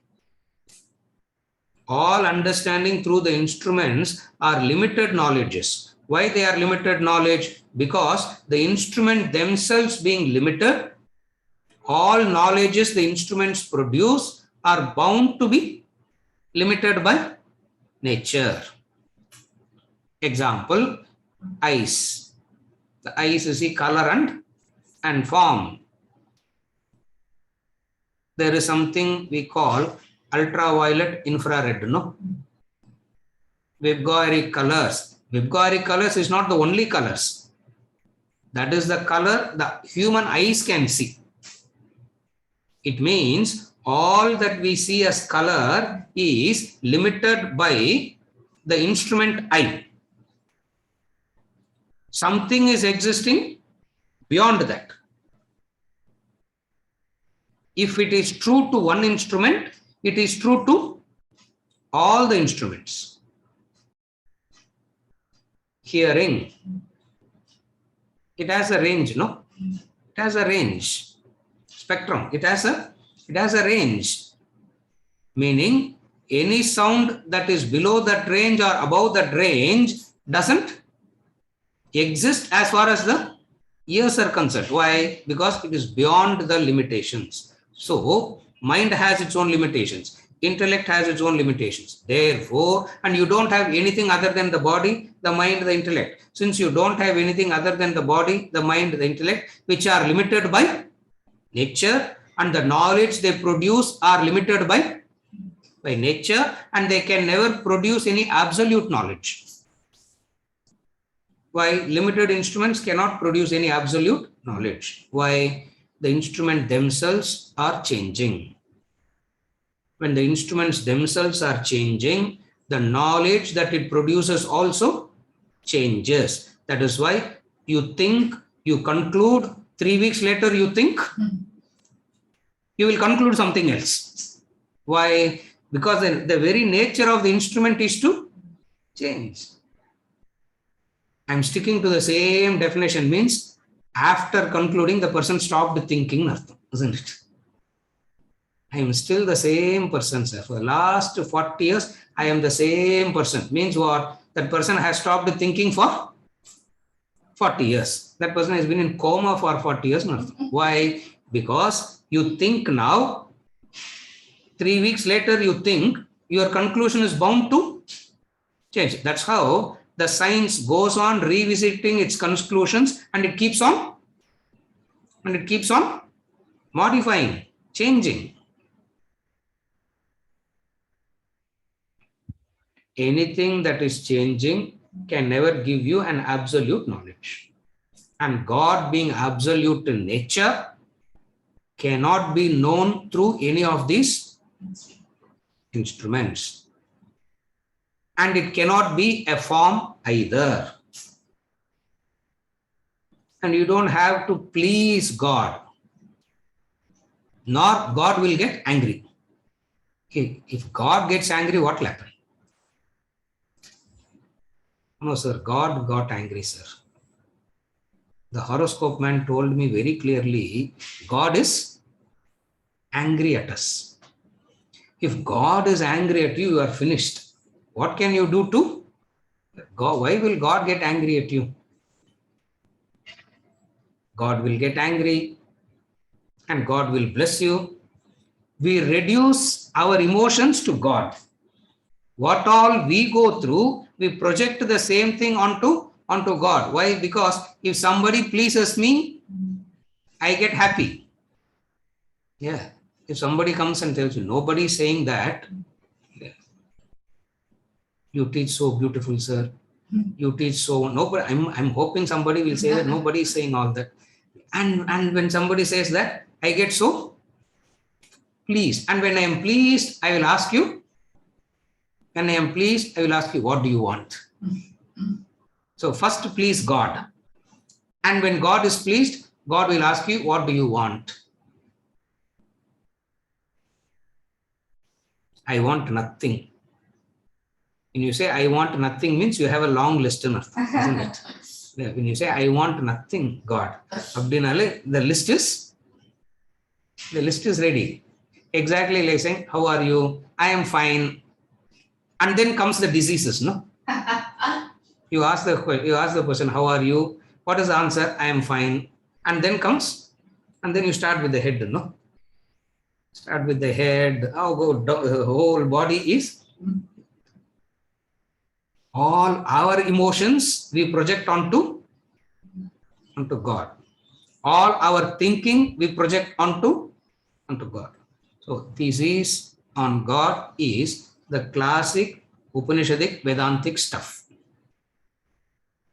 All understanding through the instruments are limited knowledges. Why they are limited knowledge? Because the instrument themselves being limited, all knowledges the instruments produce are bound to be limited by nature. Example, eyes. The eyes is the color and form. There is something we call ultraviolet infrared, no? Vibgoric colors. Vibgoric colors is not the only colors. That is the color the human eyes can see. It means all that we see as color is limited by the instrument eye. Something is existing beyond that. If it is true to one instrument, it is true to all the instruments. Hearing, it has a range, no? It has a range. Spectrum, it has a range. Meaning, any sound that is below that range or above that range doesn't exist as far as the ears are concerned. Why? Because it is beyond the limitations. So, mind has its own limitations. Intellect has its own limitations. Therefore, and you don't have anything other than the body, the mind, the intellect. Since you don't have anything other than the body, the mind, the intellect, which are limited by nature, and the knowledge they produce are limited by nature, and they can never produce any absolute knowledge. Why? Limited instruments cannot produce any absolute knowledge. Why? The instruments themselves are changing. When the instruments themselves are changing, the knowledge that it produces also changes. That is why you think, you conclude, 3 weeks later you think, you will conclude something else. Why? Because the very nature of the instrument is to change. I'm sticking to the same definition, means after concluding the person stopped thinking, isn't it? I am still the same person, sir. For the last 40 years, I am the same person. Means what? That person has stopped thinking for 40 years. That person has been in coma for 40 years. Why? Because you think now, 3 weeks later you think, your conclusion is bound to change. That's how the science goes on revisiting its conclusions, and it keeps on modifying, changing. Anything that is changing can never give you an absolute knowledge. And God, being absolute in nature, cannot be known through any of these instruments. And it cannot be a form either. And you don't have to please God, nor God will get angry. If God gets angry, what will happen? No, sir, God got angry, sir. The horoscope man told me very clearly, God is angry at us. If God is angry at you, you are finished. What can you do to God? Why will God get angry at you? God will get angry and God will bless you. We reduce our emotions to God. What all we go through, we project the same thing onto God. Why? Because if somebody pleases me, I get happy. Yeah. If somebody comes and tells you, nobody is saying that, yeah. You teach so beautiful, sir. You teach so nobody. I'm hoping somebody will say that nobody is saying all that. And when somebody says that, I get so pleased. And when I am pleased, I will ask you. When I am pleased, I will ask you, what do you want? So first please God. And when God is pleased, God will ask you, what do you want? I want nothing. When you say I want nothing means you have a long list, isn't it? When you say I want nothing, God, the list is ready. Exactly like saying, how are you? I am fine. And then comes the diseases, no? You ask the person, how are you? What is the answer? I am fine. And then you start with the head, no? Start with the head. The whole body is all our emotions we project onto God. All our thinking we project onto God. So thesis on God is the classic Upanishadic Vedantic stuff.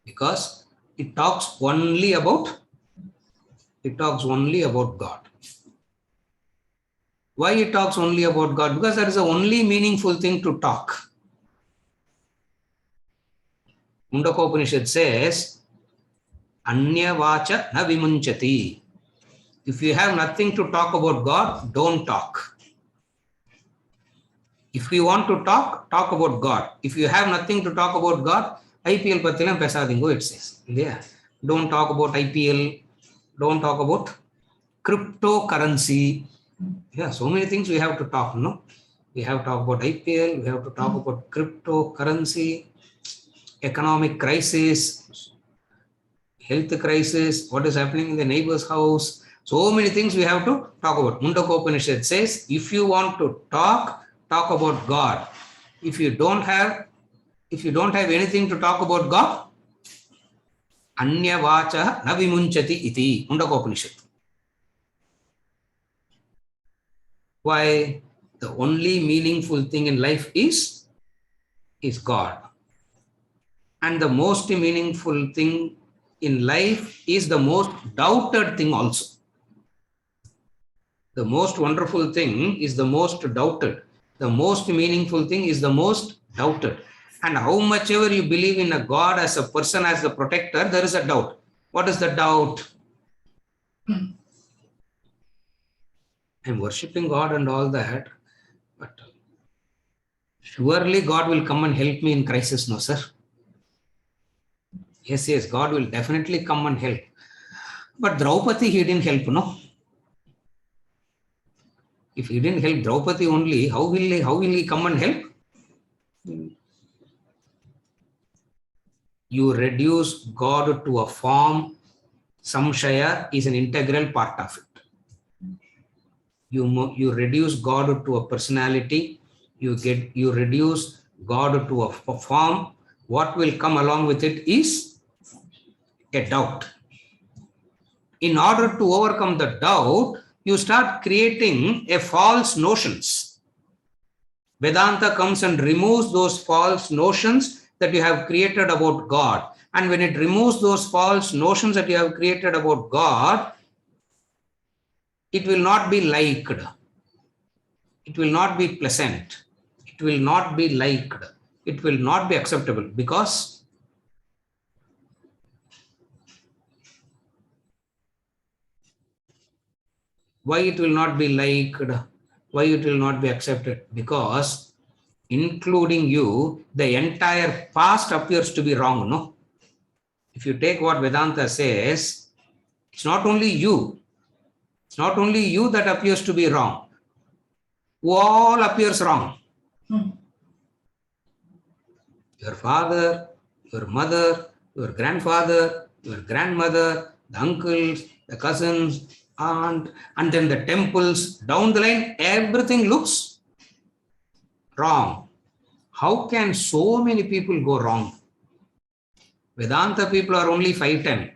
Because it talks only about God. Why it talks only about God? Because that is the only meaningful thing to talk. Mundaka Upanishad says, Anya vacha na vimunchati. If you have nothing to talk about God, don't talk. If you want to talk about God. If you have nothing to talk about God, IPL pathilam pesadingo, it says. Yeah. Don't talk about IPL. Don't talk about cryptocurrency. Yeah, so many things we have to talk, no? We have to talk about IPL, we have to talk about cryptocurrency, economic crisis, health crisis, what is happening in the neighbor's house. So many things we have to talk about. Mundaka Upanishad says, if you want to talk about God. If you don't have anything to talk about God, Anya vacha na vimunchati iti. Mundaka Upanishad. Why? The only meaningful thing in life is God. And the most meaningful thing in life is the most doubted thing also. The most wonderful thing is the most doubted. The most meaningful thing is the most doubted. And how much ever you believe in a God as a person, as the protector, there is a doubt. What is the doubt? I'm worshipping God and all that, but surely God will come and help me in crisis, no, sir? Yes, God will definitely come and help. But Draupadi, he didn't help, no? If he didn't help Draupadi only, how will he come and help? You reduce God to a form, samshaya is an integral part of it. You reduce God to a personality, you reduce God to a form. What will come along with it is a doubt. In order to overcome the doubt, you start creating a false notions. Vedanta comes and removes those false notions that you have created about God. And when it removes those false notions that you have created about God, it will not be liked. It will not be pleasant. It will not be liked. It will not be acceptable. Because why it will not be liked? Why it will not be accepted? Because including you, the entire past appears to be wrong, no? If you take what Vedanta says, it's not only you. It's not only you that appears to be wrong. All appears wrong. Your father, your mother, your grandfather, your grandmother, the uncles, the cousins, aunt, and then the temples. Down the line, everything looks wrong. How can so many people go wrong? Vedanta people are only 510.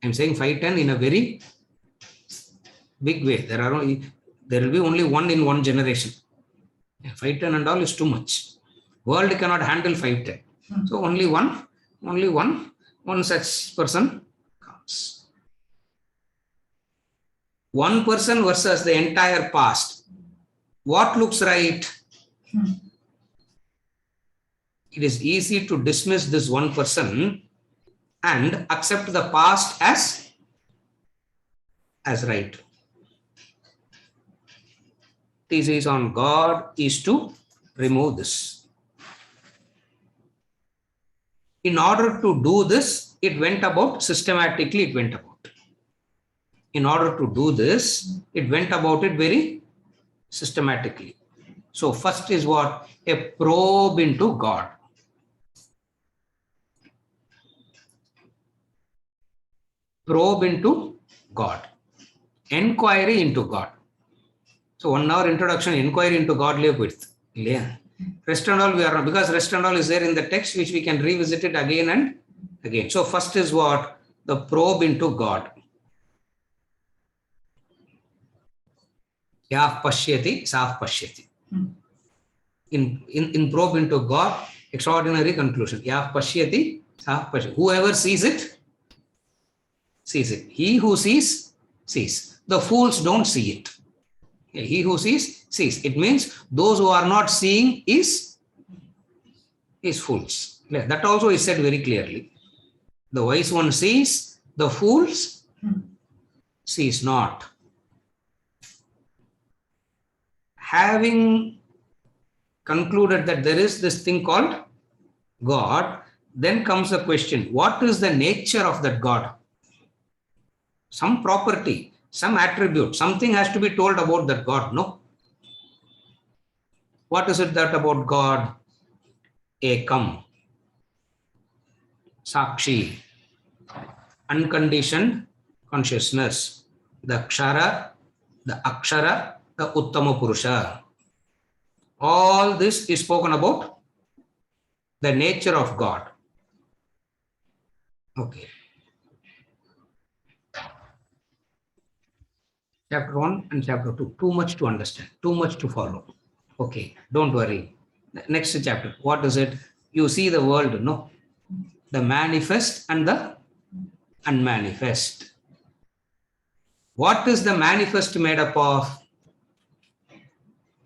I'm saying 510 in a very big way. There will be only one in one generation. 510 and all is too much. World cannot handle 510. So only one such person comes. One person versus the entire past. What looks right? It is easy to dismiss this one person and accept the past as right. Thesis on God is to remove this. In order to do this, it went about systematically. In order to do this, it went about it very systematically. So first is what? A probe into God. Probe into God. Enquiry into God. So 1 hour introduction, inquiry into God. Rest and all we are not, because rest and all is there in the text, which we can revisit it again and again. So first is what? The probe into God. Yah pashyati, sah pashyati. In probe into God, extraordinary conclusion. Yah pashyati, sah pashyati. Whoever sees it, sees it. He who sees, sees. The fools don't see it. He who sees, sees. It means those who are not seeing is fools. That also is said very clearly. The wise one sees, the fools sees not. Having concluded that there is this thing called God, then comes the question, what is the nature of that God? Some property, some attribute, something has to be told about that God, no? What is it that about God? Ekam, Sakshi, unconditioned consciousness, the Kshara, the Akshara, the Uttama Purusha. All this is spoken about the nature of God. Okay. Chapter 1 and chapter 2. Too much to understand, too much to follow. Okay, don't worry. Next chapter. What is it? You see the world, no? The manifest and the unmanifest. What is the manifest made up of?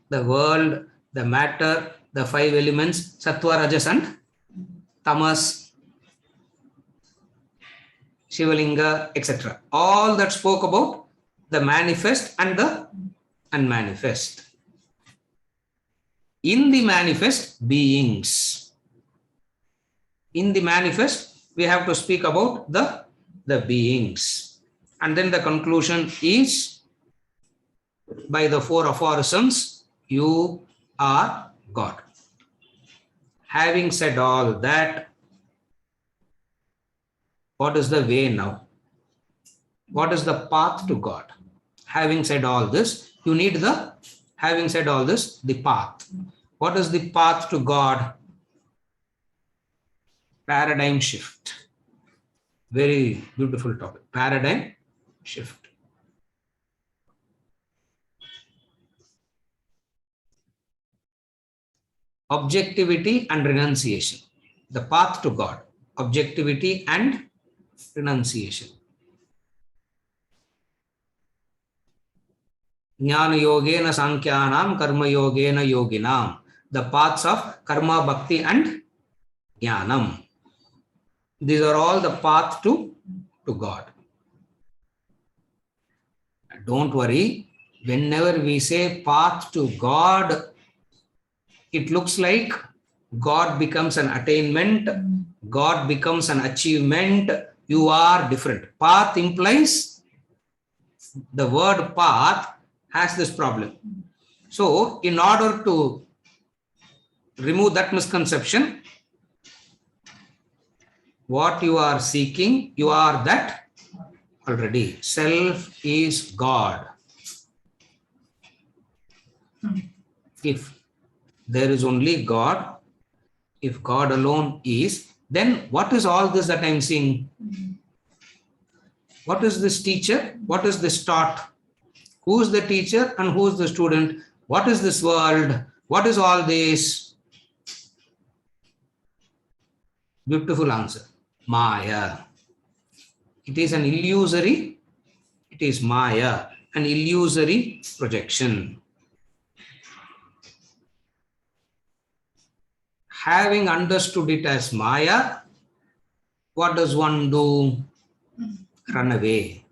The world, the matter, the 5 elements, Sattva, Rajas and Tamas, Shivalinga, etc. All that spoke about the manifest and the unmanifest. In the manifest, beings. In the manifest, we have to speak about the beings. And then the conclusion is, by the 4 aphorisms, you are God. Having said all that, what is the way now? What is the path to God? Having said all this, you need the, having said all this, the path. What is the path to God? Paradigm shift. Very beautiful topic. Paradigm shift. Objectivity and renunciation. The path to God. Objectivity and renunciation. Jnana yogena sankhyanam, karma yogena yoginam. The paths of karma, bhakti and jnanam. These are all the path to God. Don't worry. Whenever we say path to God, it looks like God becomes an attainment, God becomes an achievement, you are different. Path implies, the word path has this problem. So, in order to remove that misconception, what you are seeking, you are that already. Self is God. If there is only God, if God alone is, then what is all this that I am seeing? What is this teacher? What is this taught? Who is the teacher and who is the student? What is this world? What is all this? Beautiful answer. Maya. It is an illusory, it is Maya, an illusory projection. Having understood it as Maya, what does one do? Run away.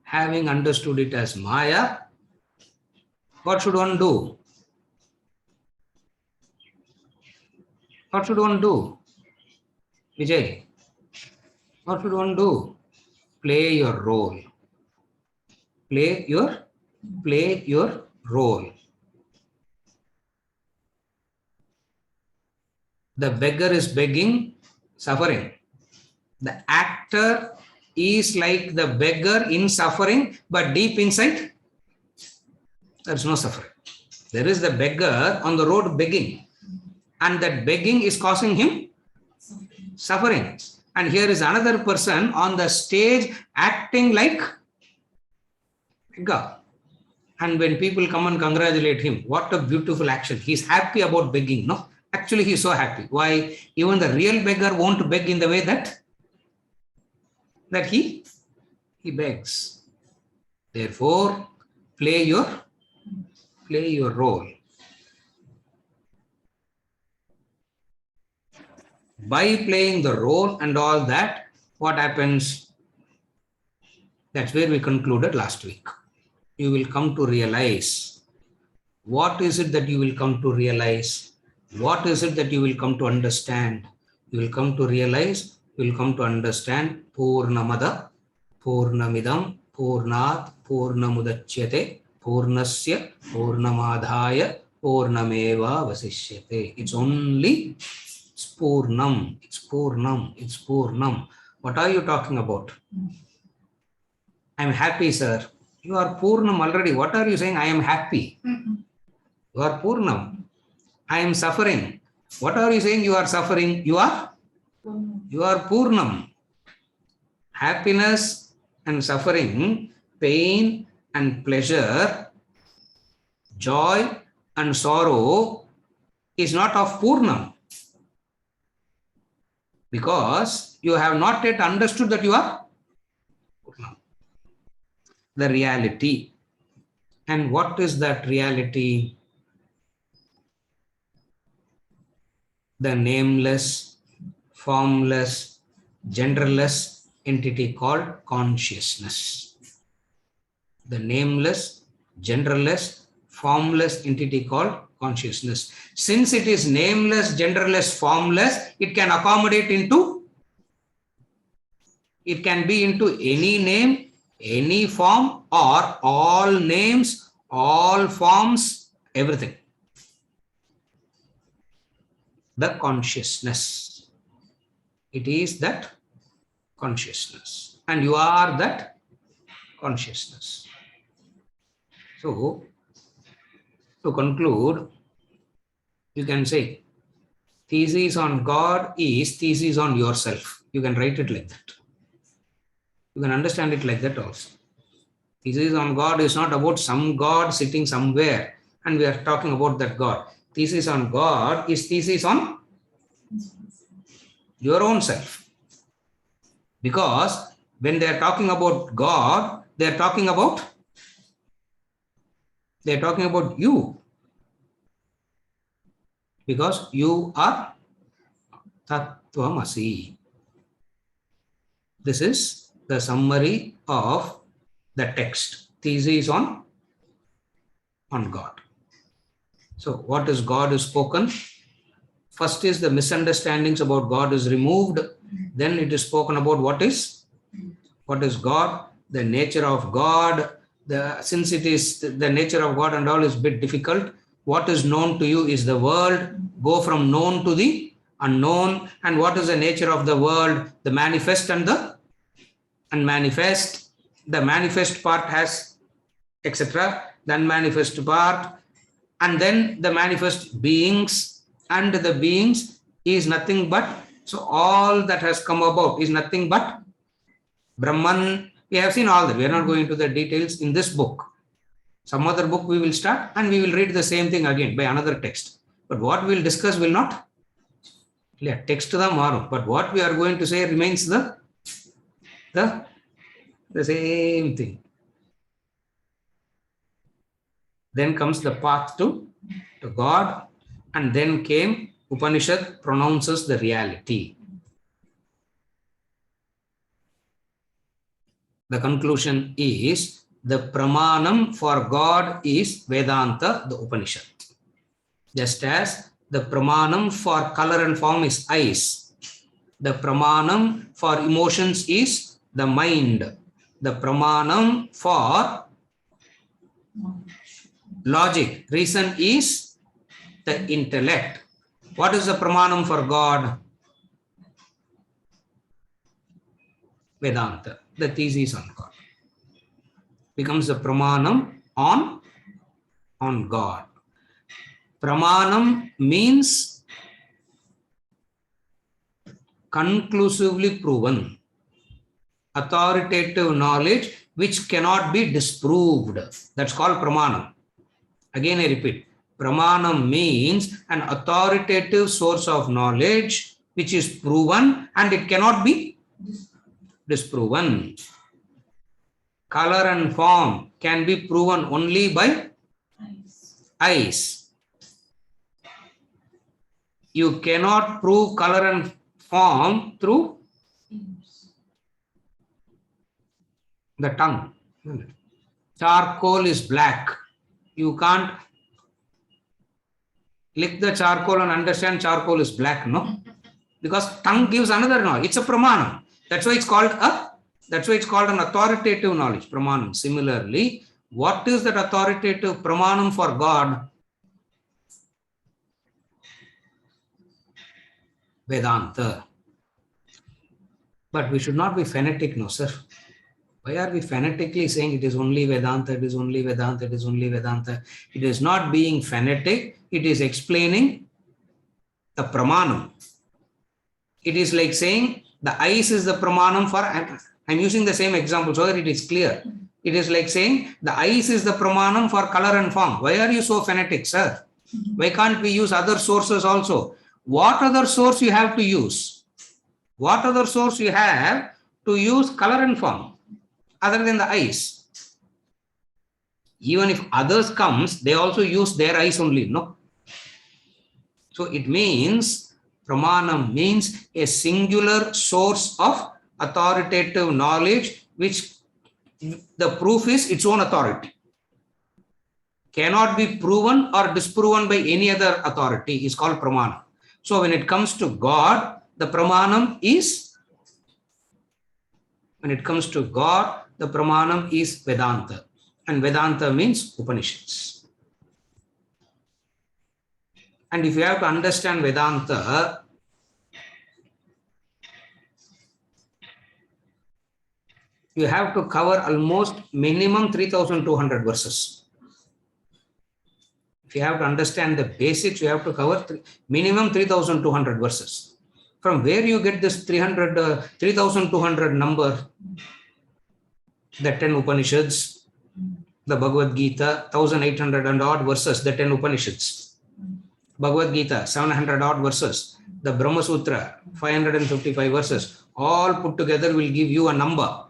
Having understood it as Maya, what should one do? What should one do? Vijay, what should one do? Play your role. Play your role. The beggar is begging, suffering. The actor is like the beggar in suffering, but deep inside, there's no suffering. There is the beggar on the road begging, and that begging is causing him suffering. And here is another person on the stage acting like beggar. And when people come and congratulate him, what a beautiful action. He's happy about begging, no? Actually, he's so happy. Why? Even the real beggar won't beg in the way that he begs. Therefore, play your role. By playing the role and all that, what happens? That's where we concluded last week. You will come to realize. What is it that you will come to realize? What is it that you will come to understand? You will come to realize, you will come to understand Purnamada, Purnamidam, Purnat, Purnamudachyate, Purnasya, Purnamadhaya, Purnameva Vasishyate. It's only Purnam. It's Purnam. It's Purnam. What are you talking about? I'm happy, sir. You are Purnam already. What are you saying? I am happy. You are Purnam. I am suffering. What are you saying? You are suffering. You are Purnam. Happiness and suffering, pain and pleasure, joy and sorrow is not of Purnam. Because you have not yet understood that you are Purnam. The reality. And what is that reality? The nameless, formless, genderless entity called consciousness. The nameless, genderless, formless entity called consciousness. Since it is nameless, genderless, formless, it can accommodate into, it can be into any name, any form, or all names, all forms, everything. The consciousness. It is that consciousness. And you are that consciousness. So, to conclude, you can say, thesis on God is thesis on yourself. You can write it like that. You can understand it like that also. Thesis on God is not about some God sitting somewhere and we are talking about that God. Thesis on God is thesis on your own self. Because when they are talking about God, they are talking about you. Because you are Tattvamasi. This is the summary of the text. Thesis on God. So what is God is spoken? First is the misunderstandings about God is removed. Then it is spoken about what is God, the nature of God. Since it is the nature of God and all is a bit difficult, what is known to you is the world. Go from known to the unknown. And what is the nature of the world? The manifest and the and manifest. The manifest part has etc. The unmanifest part, and then the manifest beings, and the beings is nothing but, so all that has come about is nothing but Brahman. We have seen all that. We are not going to the details in this book. Some other book we will start and we will read the same thing again by another text. But what we will discuss will not. Yeah, text to the tomorrow. But what we are going to say remains the same thing. Then comes the path to God, and then came Upanishad pronounces the reality. The conclusion is the pramanam for God is Vedanta, the Upanishad. Just as the pramanam for color and form is eyes, the pramanam for emotions is the mind, the pramanam for logic, reason is the intellect. What is the pramanam for God? Vedanta, the thesis on God, becomes the pramanam on God. Pramanam means conclusively proven, authoritative knowledge which cannot be disproved. That's called pramanam. Again, I repeat, pramanam means an authoritative source of knowledge which is proven and it cannot be disproven. Color and form can be proven only by eyes. You cannot prove color and form through the tongue. Charcoal is black. You can't lick the charcoal and understand charcoal is black, no? Because tongue gives another knowledge. It's a pramanam. That's why it's called an authoritative knowledge, pramanam. Similarly, what is that authoritative pramanam for God? Vedanta. But we should not be fanatic, no, sir. Why are we fanatically saying it is only Vedanta, it is only Vedanta, it is only Vedanta? It is not being fanatic, it is explaining the pramanam. It is like saying the eyes is the pramanam for, I'm using the same example so that it is clear. It is like saying the eyes is the pramanam for color and form. Why are you so fanatic, sir? Why can't we use other sources also? What other source you have to use? What other source you have to use color and form other than the eyes? Even if others comes, they also use their eyes only, no? So it means, pramanam means a singular source of authoritative knowledge which the proof is its own authority. Cannot be proven or disproven by any other authority is called pramanam. So when it comes to God, the pramanam is, Vedanta. And Vedanta means Upanishads. And if you have to understand Vedanta, you have to cover almost minimum 3,200 verses. If you have to understand the basics, you have to cover minimum 3,200 verses. From where you get this 3,200 number? The 10 Upanishads, the Bhagavad Gita, 1,800 and odd verses, the 10 Upanishads. Bhagavad Gita, 700 odd verses. The Brahma Sutra, 555 verses. All put together will give you a number.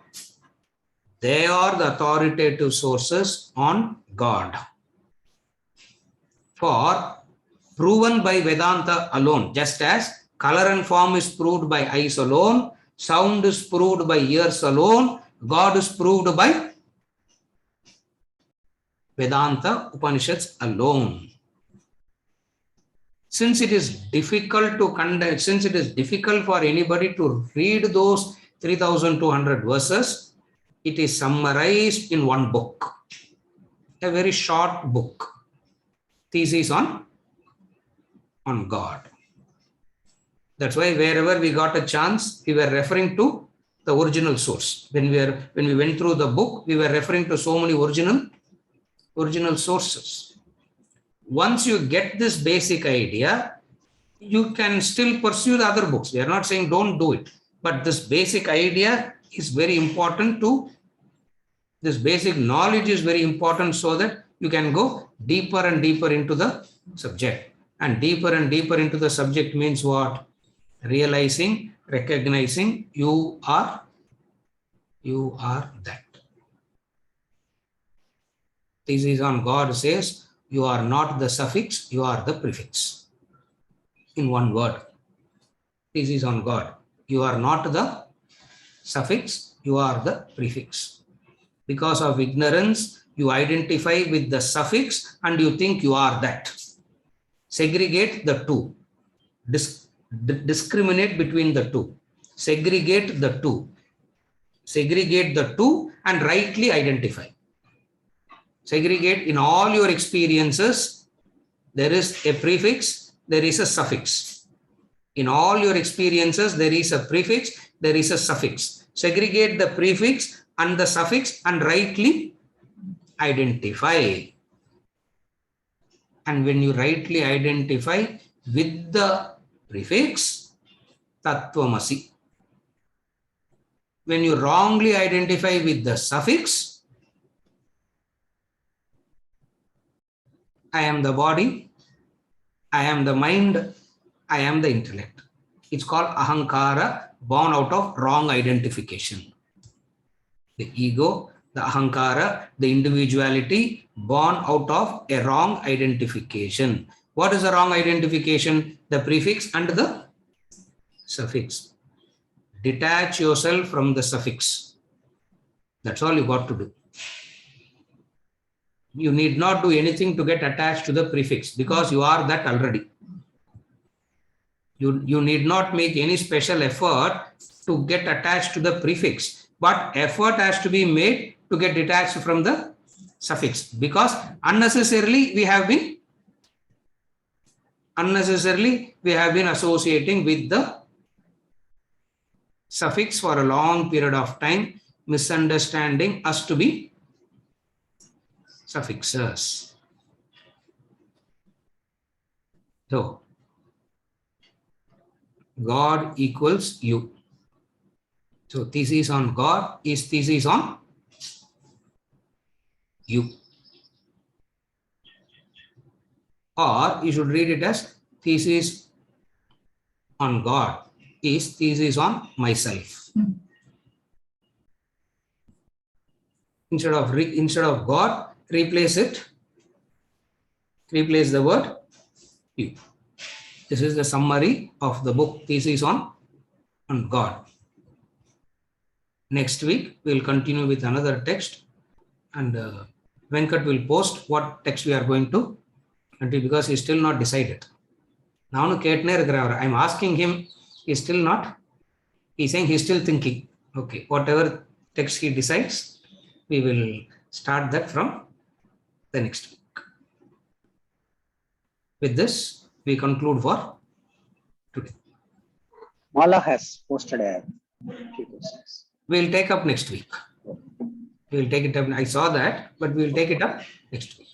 They are the authoritative sources on God. For proven by Vedanta alone, just as color and form is proved by eyes alone, sound is proved by ears alone, God is proved by Vedanta Upanishads alone. Since it is difficult for anybody to read those 3,200 verses, it is summarized in one book, a very short book, Thesis on God. That's why wherever we got a chance, we were referring to the original source. When we went through the book, we were referring to so many original sources. Once you get this basic idea, you can still pursue the other books. We are not saying don't do it, but this basic idea is very important this basic knowledge is very important so that you can go deeper and deeper into the subject. And deeper into the subject means what? Realizing, recognizing you are that. Thesis on God says you are not the suffix, you are the prefix. In one word. Thesis on God. You are not the suffix, you are the prefix. Because of ignorance, you identify with the suffix and you think you are that. Segregate the two. Discriminate between the two. Segregate the two. Segregate the two and rightly identify. Segregate in all your experiences. There is a prefix, there is a suffix. In all your experiences, there is a prefix, there is a suffix. Segregate the prefix and the suffix and rightly identify. And when you rightly identify with the prefix, Tattvamasi. When you wrongly identify with the suffix, I am the body, I am the mind, I am the intellect. It's called ahankara, born out of wrong identification. The ego, the ahankara, the individuality, born out of a wrong identification. What is the wrong identification? The prefix and the suffix. Detach yourself from the suffix. That's all you got to do. You need not do anything to get attached to the prefix because you are that already. You need not make any special effort to get attached to the prefix, but effort has to be made to get detached from the suffix because unnecessarily we have been associating with the suffix for a long period of time, misunderstanding us to be suffixes. So, God equals you. So, thesis on God is thesis on you. Or you should read it as thesis on God is thesis on myself. Instead of God, replace the word you. This is the summary of the book Thesis on God. Next week, we will continue with another text and Venkat will post what text we are going to continue because he is still not decided. Now, I'm asking him, he's saying he's still thinking. Okay, whatever text he decides, we will start that from the next week. With this, we conclude for today. Mala has posted a few questions. We'll take up next week. We'll take it up. I saw that, but we'll take it up next week.